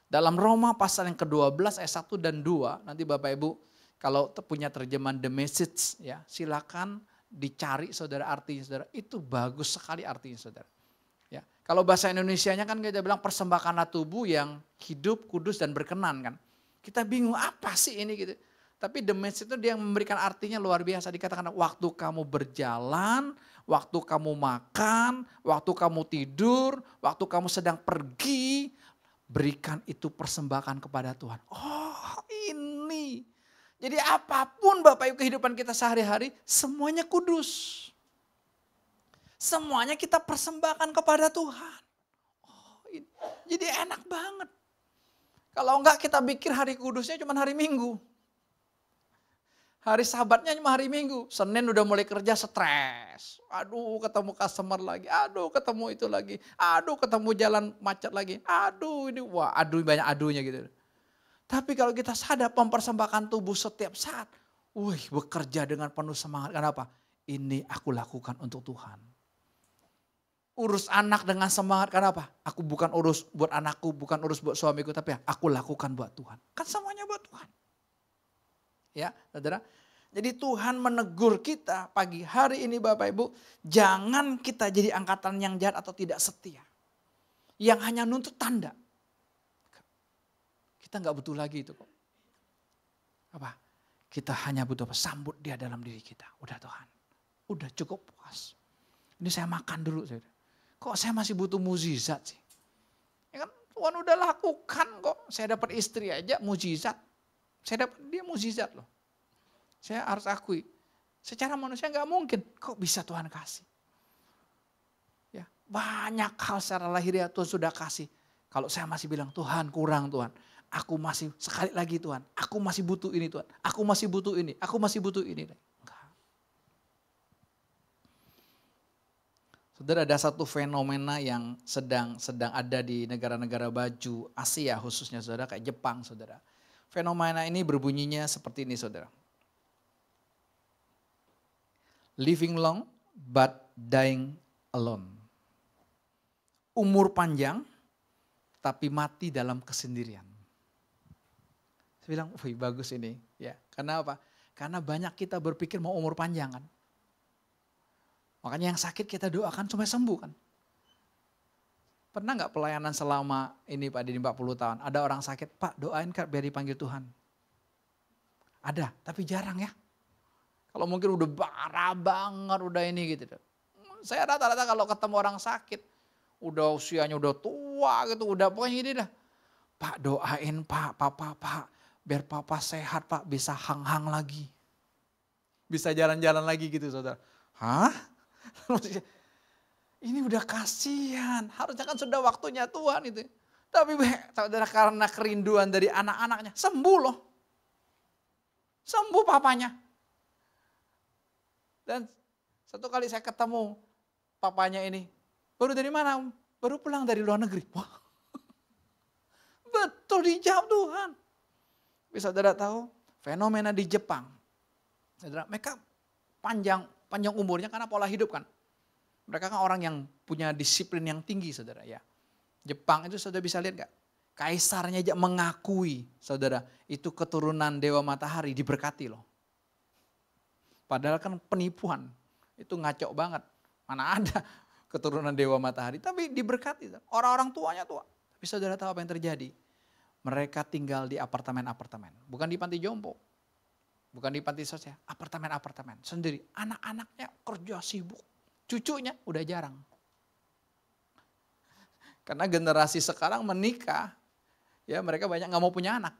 Dalam Roma pasal yang ke-12 ayat 1 dan 2, nanti Bapak Ibu kalau punya terjemahan The Message ya, silakan dicari saudara artinya saudara. Itu bagus sekali artinya saudara. Ya, kalau bahasa Indonesianya kan kita bilang persembahkanlah tubuh yang hidup, kudus dan berkenan kan. Kita bingung apa sih ini gitu. Tapi The Message itu dia memberikan artinya luar biasa. Dikatakan waktu kamu berjalan, waktu kamu makan, waktu kamu tidur, waktu kamu sedang pergi, berikan itu persembahkan kepada Tuhan. Oh ini. Jadi apapun Bapak Ibu kehidupan kita sehari-hari semuanya kudus. Semuanya kita persembahkan kepada Tuhan. Oh, ini. Jadi enak banget. Kalau enggak kita pikir hari kudusnya cuma hari Minggu. Hari Sabatnya cuma hari Minggu. Senin udah mulai kerja stres. Aduh ketemu customer lagi. Aduh ketemu itu lagi. Aduh ketemu jalan macet lagi. Aduh ini wah aduh banyak aduhnya gitu. Tapi kalau kita sadar mempersembahkan tubuh setiap saat. Wih bekerja dengan penuh semangat. Kenapa? Ini aku lakukan untuk Tuhan. Urus anak dengan semangat. Kenapa? Aku bukan urus buat anakku. Bukan urus buat suamiku. Tapi aku lakukan buat Tuhan. Kan semuanya buat Tuhan. Ya, saudara. Jadi Tuhan menegur kita pagi hari ini Bapak Ibu. Jangan kita jadi angkatan yang jahat atau tidak setia. Yang hanya nuntut tanda. Kita nggak butuh lagi itu kok. Apa? Kita hanya butuh apa? Sambut dia dalam diri kita. Udah Tuhan. Udah cukup puas. Ini saya makan dulu. Saudara. Kok saya masih butuh mukjizat sih? Ya kan Tuhan udah lakukan kok. Saya dapat istri aja mukjizat. Saya dapat dia mukjizat loh. Saya harus akui. Secara manusia nggak mungkin. Kok bisa Tuhan kasih? Ya, banyak hal secara lahiriah Tuhan sudah kasih. Kalau saya masih bilang Tuhan kurang Tuhan. Aku masih sekali lagi Tuhan. Aku masih butuh ini Tuhan. Aku masih butuh ini. Aku masih butuh ini. Enggak. Saudara ada satu fenomena yang sedang ada di negara-negara baju Asia khususnya saudara kayak Jepang saudara. Fenomena ini berbunyinya seperti ini saudara. Living long but dying alone. Umur panjang tapi mati dalam kesendirian. Saya bilang, wih bagus ini. Ya, karena apa? Karena banyak kita berpikir mau umur panjang kan. Makanya yang sakit kita doakan supaya sembuh kan. Pernah nggak pelayanan selama ini Pak di 40 tahun, ada orang sakit, Pak doain Kak biar dipanggil Tuhan. Ada, tapi jarang ya. Kalau mungkin udah parah banget, udah ini gitu. Saya rata-rata kalau ketemu orang sakit, udah usianya udah tua gitu, udah pokoknya gini dah. Pak doain Pak, Pak, biar Papa sehat Pak, bisa hang-hang lagi. Bisa jalan-jalan lagi gitu saudara. Hah? Ini udah kasihan, harusnya kan sudah waktunya Tuhan itu. Tapi saudara karena kerinduan dari anak-anaknya, sembuh loh. Sembuh papanya. Dan satu kali saya ketemu papanya ini, baru dari mana? Baru pulang dari luar negeri. Wah, betul dijawab Tuhan. Tapi saudara tahu, fenomena di Jepang, saudara, mereka panjang umurnya karena pola hidup kan. Mereka kan orang yang punya disiplin yang tinggi saudara ya. Jepang itu saudara bisa lihat gak? Kaisarnya aja mengakui saudara itu keturunan Dewa Matahari diberkati loh. Padahal kan penipuan, itu ngaco banget. Mana ada keturunan Dewa Matahari, tapi diberkati. Orang-orang tuanya tua. Tapi saudara tahu apa yang terjadi? Mereka tinggal di apartemen-apartemen, bukan di panti jompo. Bukan di panti sosial, apartemen-apartemen sendiri. Anak-anaknya kerja sibuk. Cucunya udah jarang. Karena generasi sekarang menikah, ya mereka banyak nggak mau punya anak.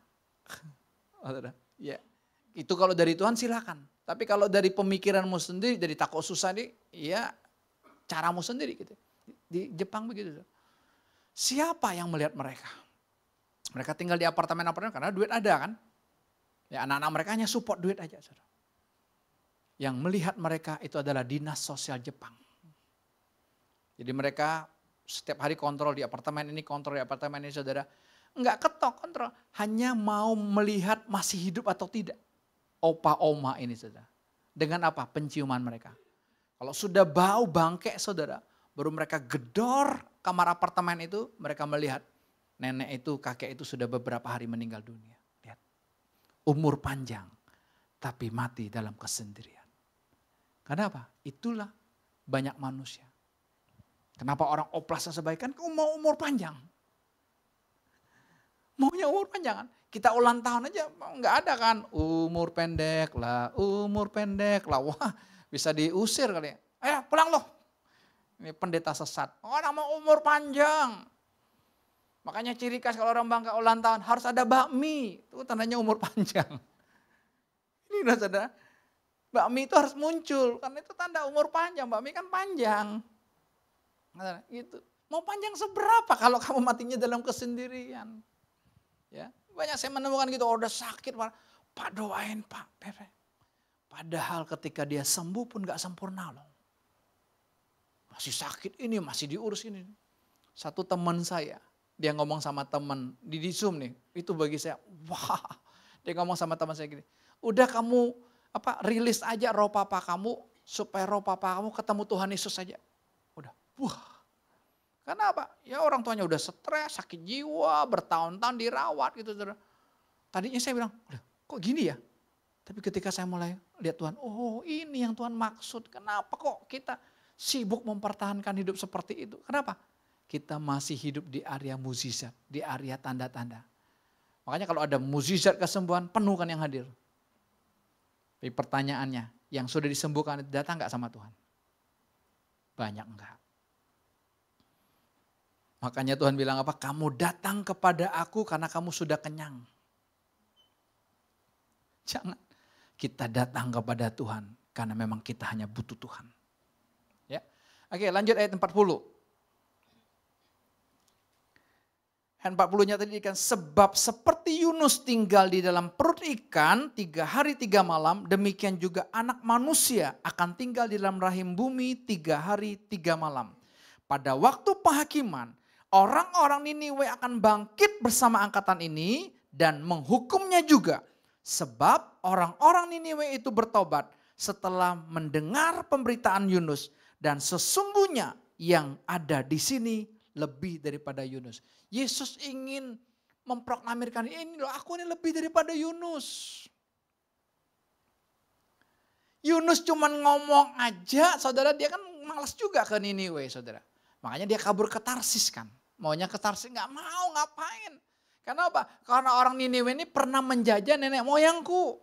Ya, itu kalau dari Tuhan silakan. Tapi kalau dari pemikiranmu sendiri, dari takut susah nih, ya caramu sendiri gitu. Di Jepang begitu. Siapa yang melihat mereka? Mereka tinggal di apartemen-apartemen karena duit ada kan. Ya anak-anak mereka hanya support duit aja. Saudara. Yang melihat mereka itu adalah dinas sosial Jepang. Jadi mereka setiap hari kontrol di apartemen ini, kontrol di apartemen ini saudara. Enggak ketok kontrol, hanya mau melihat masih hidup atau tidak. Opa oma ini saudara. Dengan apa? Penciuman mereka. Kalau sudah bau bangkek saudara, baru mereka gedor kamar apartemen itu, mereka melihat nenek itu, kakek itu sudah beberapa hari meninggal dunia. Lihat, umur panjang tapi mati dalam kesendirian. Kenapa? Itulah banyak manusia. Kenapa orang oplasnya sebaikan? Kau mau umur panjang. Maunya umur panjang kan? Kita ulang tahun aja nggak ada kan? Umur pendek lah. Wah bisa diusir kali ya. Ayo pulang loh. Ini pendeta sesat. Orang mau umur panjang. Makanya ciri khas kalau orang bangga ulang tahun harus ada bakmi. Itu tandanya umur panjang. Ini udah saudara. Bakmi itu harus muncul, karena itu tanda umur panjang. Bakmi kan panjang. Nah, gitu. Mau panjang seberapa kalau kamu matinya dalam kesendirian? Ya, banyak saya menemukan gitu, udah sakit, Pak doain Pak. Padahal ketika dia sembuh pun gak sempurna loh. Masih sakit ini, masih diurus ini. Satu teman saya, dia ngomong sama teman di Zoom nih, itu bagi saya, wah. Dia ngomong sama teman saya gini, udah kamu rilis aja roh papa kamu supaya roh papa kamu ketemu Tuhan Yesus saja. Udah, wah. Karena apa? Ya orang tuanya udah stres, sakit jiwa, bertahun-tahun dirawat gitu. Tadinya saya bilang, kok gini ya? Tapi ketika saya mulai lihat Tuhan, oh ini yang Tuhan maksud. Kenapa kok kita sibuk mempertahankan hidup seperti itu? Kenapa? Kita masih hidup di area mukjizat, di area tanda-tanda. Makanya kalau ada mukjizat kesembuhan, penuh kan yang hadir. Tapi pertanyaannya, yang sudah disembuhkan datang gak sama Tuhan? Banyak enggak. Makanya Tuhan bilang apa? Kamu datang kepada aku karena kamu sudah kenyang. Jangan. Kita datang kepada Tuhan karena memang kita hanya butuh Tuhan. Ya. Oke, lanjut ayat 40. Ayat 40-nya tadi kan, sebab seperti Yunus tinggal di dalam perut ikan 3 hari 3 malam, demikian juga anak manusia akan tinggal di dalam rahim bumi 3 hari 3 malam. Pada waktu penghakiman, orang-orang Niniwe akan bangkit bersama angkatan ini dan menghukumnya juga. Sebab orang-orang Niniwe itu bertobat setelah mendengar pemberitaan Yunus. Dan sesungguhnya yang ada di sini lebih daripada Yunus. Yesus ingin memproklamirkan ini loh, aku ini lebih daripada Yunus. Yunus cuman ngomong aja, saudara, dia kan malas juga ke Niniwe, saudara. Makanya dia kabur ke Tarsis kan. Maunya ke Tarsis, nggak mau, ngapain. Karena apa? Karena orang Niniwe ini pernah menjajah nenek moyangku.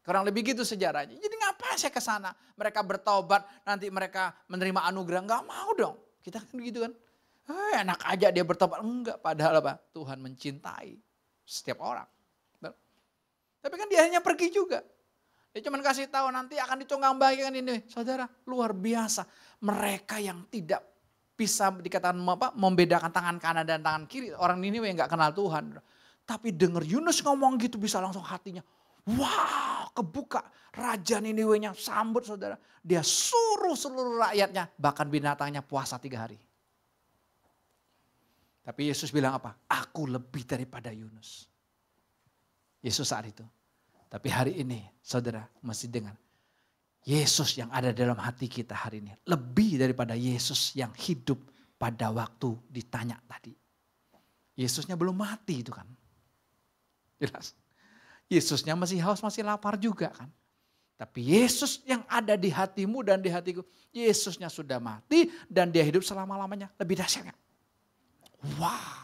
Kurang lebih gitu sejarahnya. Jadi ngapain saya ke sana? Mereka bertobat, nanti mereka menerima anugerah. Nggak mau dong. Kita kan begitu kan. Enak aja dia bertobat. Enggak, padahal apa? Tuhan mencintai setiap orang. Tapi kan dia hanya pergi juga. Dia cuma kasih tahu nanti akan ditunggang bagikan ini. Saudara, luar biasa. Mereka yang tidak bisa dikatakan membedakan tangan kanan dan tangan kiri. Orang Niniwe yang gak kenal Tuhan. Tapi dengar Yunus ngomong gitu bisa langsung hatinya. Wow, kebuka. Raja Niniwe-nya sambut saudara. Dia suruh seluruh rakyatnya, bahkan binatangnya puasa 3 hari. Tapi Yesus bilang apa? Aku lebih daripada Yunus. Yesus saat itu. Tapi hari ini saudara masih dengar. Yesus yang ada dalam hati kita hari ini. Lebih daripada Yesus yang hidup pada waktu ditanya tadi. Yesusnya belum mati itu kan. Jelas. Yesusnya masih haus, masih lapar juga kan. Tapi Yesus yang ada di hatimu dan di hatiku. Yesusnya sudah mati dan dia hidup selama-lamanya. Lebih dahsyat kan? Wow.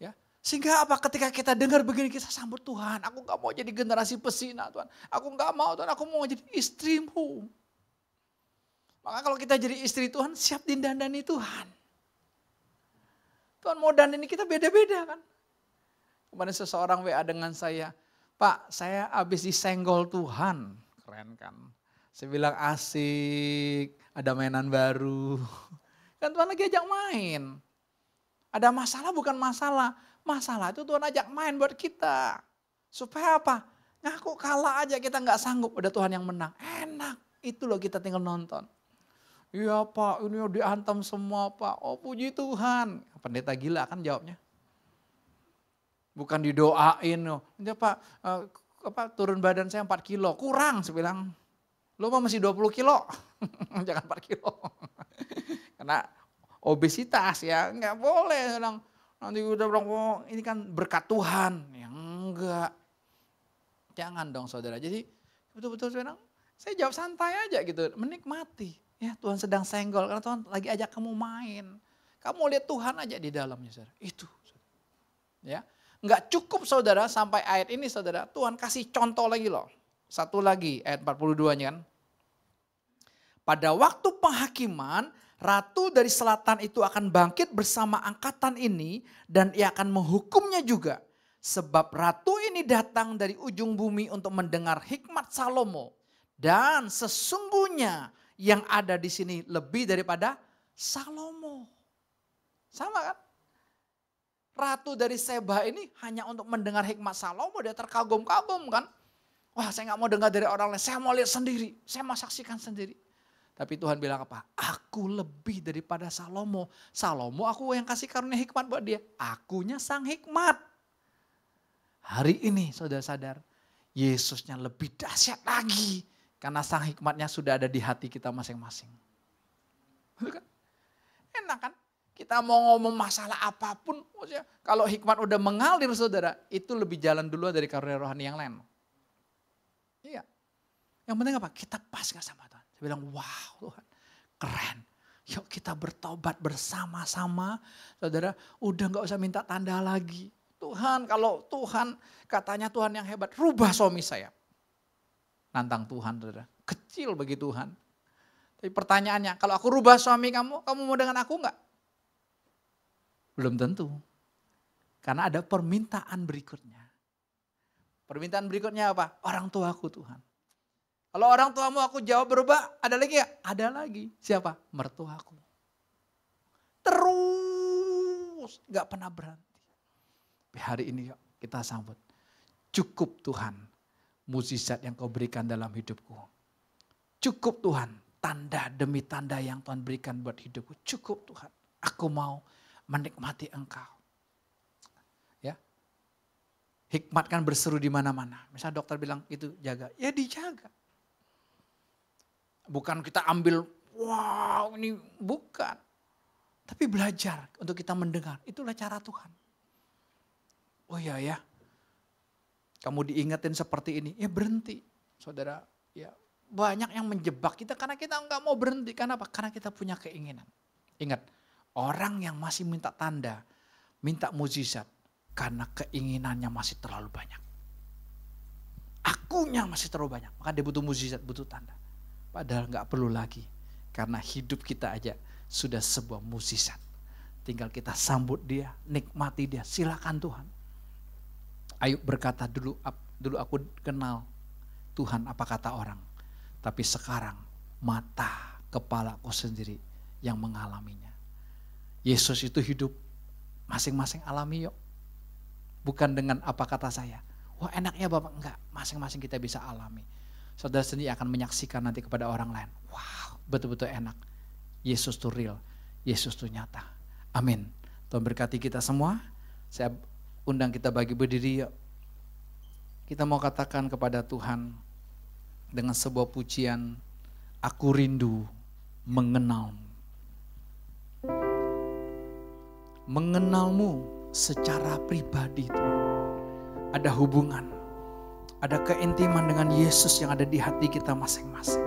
Ya, sehingga apa ketika kita dengar begini kita sambut Tuhan. Aku gak mau jadi generasi pesina Tuhan. Aku gak mau Tuhan, aku mau jadi istrimu. Maka kalau kita jadi istri Tuhan siap didandani Tuhan. Tuhan mau dandani kita beda-beda kan. Kemarin seseorang WA dengan saya. Pak, saya habis disenggol Tuhan. Keren kan. Saya bilang asik, ada mainan baru. Kan Tuhan lagi ajak main. Ada masalah bukan masalah. Masalah itu Tuhan ajak main buat kita. Supaya apa? Ngaku kalah aja kita gak sanggup. Udah Tuhan yang menang. Enak. Itu loh kita tinggal nonton. Iya Pak, ini udah dihantam semua Pak. Oh puji Tuhan. Pendeta gila kan jawabnya. Bukan didoain. Ini Pak, turun badan saya 4 kilo. Kurang saya bilang. Lo mah masih 20 kilo. Jangan 4 kilo. Karena obesitas ya. Enggak boleh. Nanti udah bilang, oh, ini kan berkat Tuhan. Ya enggak. Jangan dong saudara. Jadi betul-betul saya jawab santai aja gitu. Menikmati. Ya Tuhan sedang senggol. Karena Tuhan lagi ajak kamu main. Kamu lihat Tuhan aja di dalamnya saudara. Itu. Ya. Enggak cukup saudara sampai ayat ini saudara. Tuhan kasih contoh lagi loh. Satu lagi ayat 42-nya kan. Pada waktu penghakiman, ratu dari selatan itu akan bangkit bersama angkatan ini dan ia akan menghukumnya juga. Sebab ratu ini datang dari ujung bumi untuk mendengar hikmat Salomo. Dan sesungguhnya yang ada di sini lebih daripada Salomo. Sama kan? Ratu dari Seba ini hanya untuk mendengar hikmat Salomo, dia terkagum-kagum kan. Wah saya gak mau dengar dari orang lain, saya mau lihat sendiri, saya mau saksikan sendiri. Tapi Tuhan bilang apa? Aku lebih daripada Salomo. Salomo aku yang kasih karunia hikmat buat dia. Akunya sang hikmat. Hari ini saudara sadar, Yesusnya lebih dahsyat lagi. Karena sang hikmatnya sudah ada di hati kita masing-masing. Enak kan? Kita mau ngomong masalah apapun, maksudnya kalau hikmat udah mengalir saudara, itu lebih jalan duluan dari karunia rohani yang lain. Iya. Yang penting apa? Kita pas gak sama Tuhan. Saya bilang, wow Tuhan, keren. Yuk kita bertobat bersama-sama, saudara. Udah gak usah minta tanda lagi. Tuhan, kalau Tuhan katanya Tuhan yang hebat, rubah suami saya. Nantang Tuhan, saudara. Kecil bagi Tuhan. Tapi pertanyaannya, kalau aku rubah suami kamu mau dengan aku gak? Belum tentu. Karena ada permintaan berikutnya. Permintaan berikutnya apa? Orang tuaku Tuhan. Kalau orang tuamu aku jawab berubah, ada lagi ya? Ada lagi. Siapa? Mertuaku. Terus, gak pernah berhenti. Tapi hari ini yuk kita sambut. Cukup Tuhan, mukjizat yang kau berikan dalam hidupku. Cukup Tuhan, tanda demi tanda yang Tuhan berikan buat hidupku. Cukup Tuhan, aku mau menikmati Engkau. Ya, hikmat kan berseru di mana-mana. Misalnya dokter bilang itu jaga, ya dijaga. Bukan kita ambil, wow ini bukan. Tapi belajar untuk kita mendengar, itulah cara Tuhan. Oh iya ya, kamu diingetin seperti ini, ya berhenti. Saudara, ya banyak yang menjebak kita karena kita enggak mau berhenti. Kenapa? Karena kita punya keinginan. Ingat, orang yang masih minta tanda, minta mukjizat karena keinginannya masih terlalu banyak. Akunya masih terlalu banyak, maka dia butuh mukjizat, butuh tanda. Padahal gak perlu lagi, karena hidup kita aja sudah sebuah mukjizat. Tinggal kita sambut dia, nikmati dia, silakan Tuhan. Ayub berkata, dulu aku kenal Tuhan apa kata orang. Tapi sekarang mata kepalaku sendiri yang mengalaminya. Yesus itu hidup, masing-masing alami yuk. Bukan dengan apa kata saya. Wah enaknya Bapak, enggak. Masing-masing kita bisa alami. Saudara sendiri akan menyaksikan nanti kepada orang lain. Wow, betul-betul enak. Yesus tuh real, Yesus tuh nyata. Amin. Tuhan berkati kita semua. Saya undang kita bagi berdiri yuk. Kita mau katakan kepada Tuhan dengan sebuah pujian, aku rindu mengenalmu. Mengenalmu secara pribadi Tuhan. Ada hubungan, ada keintiman dengan Yesus yang ada di hati kita masing-masing.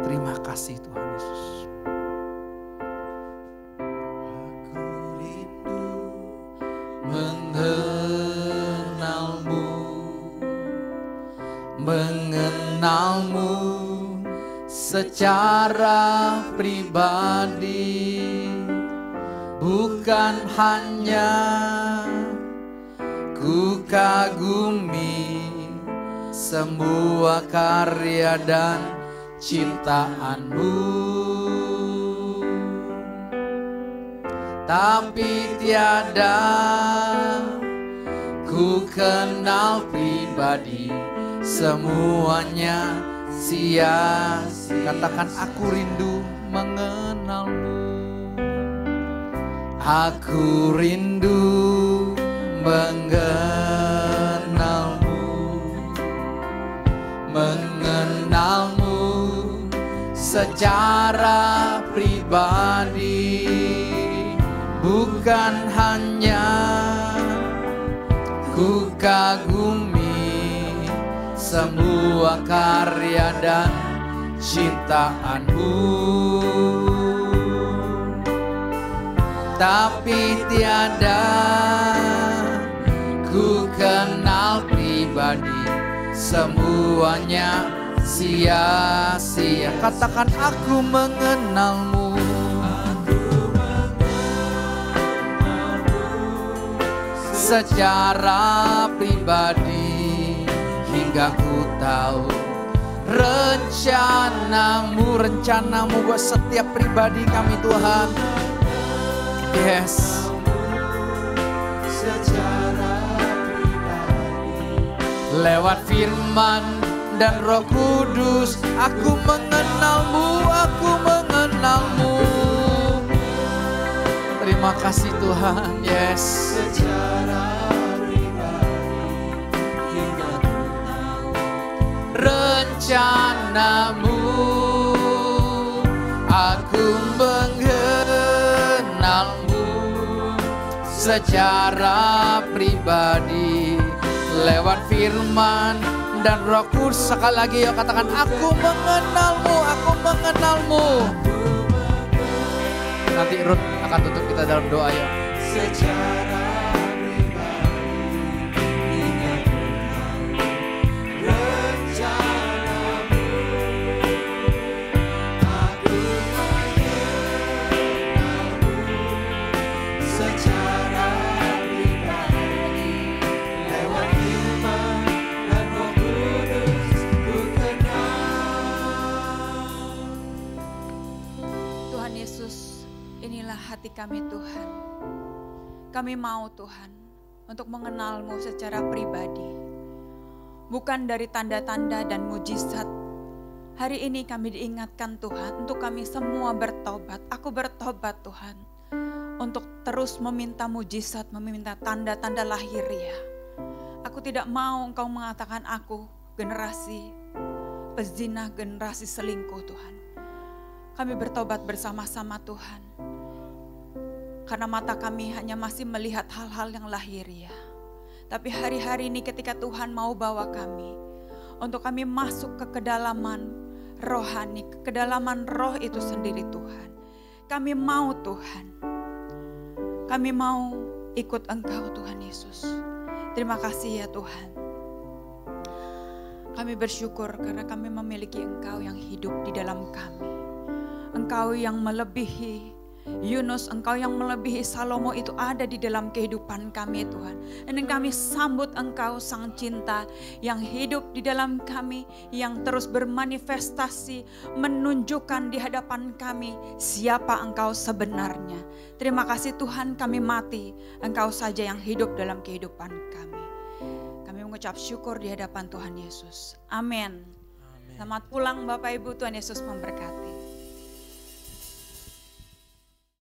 Terima kasih Tuhan Yesus. Aku rindu mengenalmu, mengenalmu secara pribadi. Bukan hanya ku kagumi semua karya dan ciptaanmu, tapi tiada ku kenal pribadi, semuanya sia-sia. Katakan aku rindu mengenalmu. Aku rindu mengenalmu, mengenalmu secara pribadi. Bukan hanya ku kagumi semua karya dan ciptaanmu, tapi tiada ku kenal pribadi, semuanya sia-sia. Katakan aku mengenalmu. Secara pribadi hingga ku tahu rencanamu buat setiap pribadi kami Tuhan. Yes. Secara pribadi lewat firman dan Roh Kudus aku mengenalmu, aku mengenalmu. Terima kasih Tuhan. Yes. Secara pribadi hingga ku tahu rencanamu. Aku mengenalmu secara pribadi lewat firman dan Roh Kudus. Sekali lagi yuk katakan aku mengenalmu, aku mengenalmu. Nanti Ruth akan tutup kita dalam doa ya. Secara pribadi hingga ku tahu rencanamu. Aku mengenalmu secara pribadi lewat firman dan Roh Kudus ku kenal. Tuhan Yesus, inilah hati kami Tuhan. Kami mau Tuhan untuk mengenal-Mu secara pribadi. Bukan dari tanda-tanda dan mujizat. Hari ini kami diingatkan Tuhan untuk kami semua bertobat. Aku bertobat Tuhan. Untuk terus meminta mujizat, meminta tanda-tanda lahiriah. Aku tidak mau Engkau mengatakan aku generasi pezina, generasi selingkuh Tuhan. Kami bertobat bersama-sama Tuhan. Karena mata kami hanya masih melihat hal-hal yang lahiriah. Tapi hari-hari ini ketika Tuhan mau bawa kami, untuk kami masuk ke kedalaman rohani, ke kedalaman roh itu sendiri Tuhan. Kami mau Tuhan. Kami mau ikut Engkau Tuhan Yesus. Terima kasih ya Tuhan. Kami bersyukur karena kami memiliki Engkau yang hidup di dalam kami. Engkau yang melebihi Yunus, Engkau yang melebihi Salomo itu ada di dalam kehidupan kami Tuhan. Dan kami sambut Engkau Sang Cinta yang hidup di dalam kami, yang terus bermanifestasi, menunjukkan di hadapan kami siapa Engkau sebenarnya. Terima kasih Tuhan, kami mati, Engkau saja yang hidup dalam kehidupan kami. Kami mengucap syukur di hadapan Tuhan Yesus. Amin. Selamat pulang Bapak Ibu, Tuhan Yesus memberkati.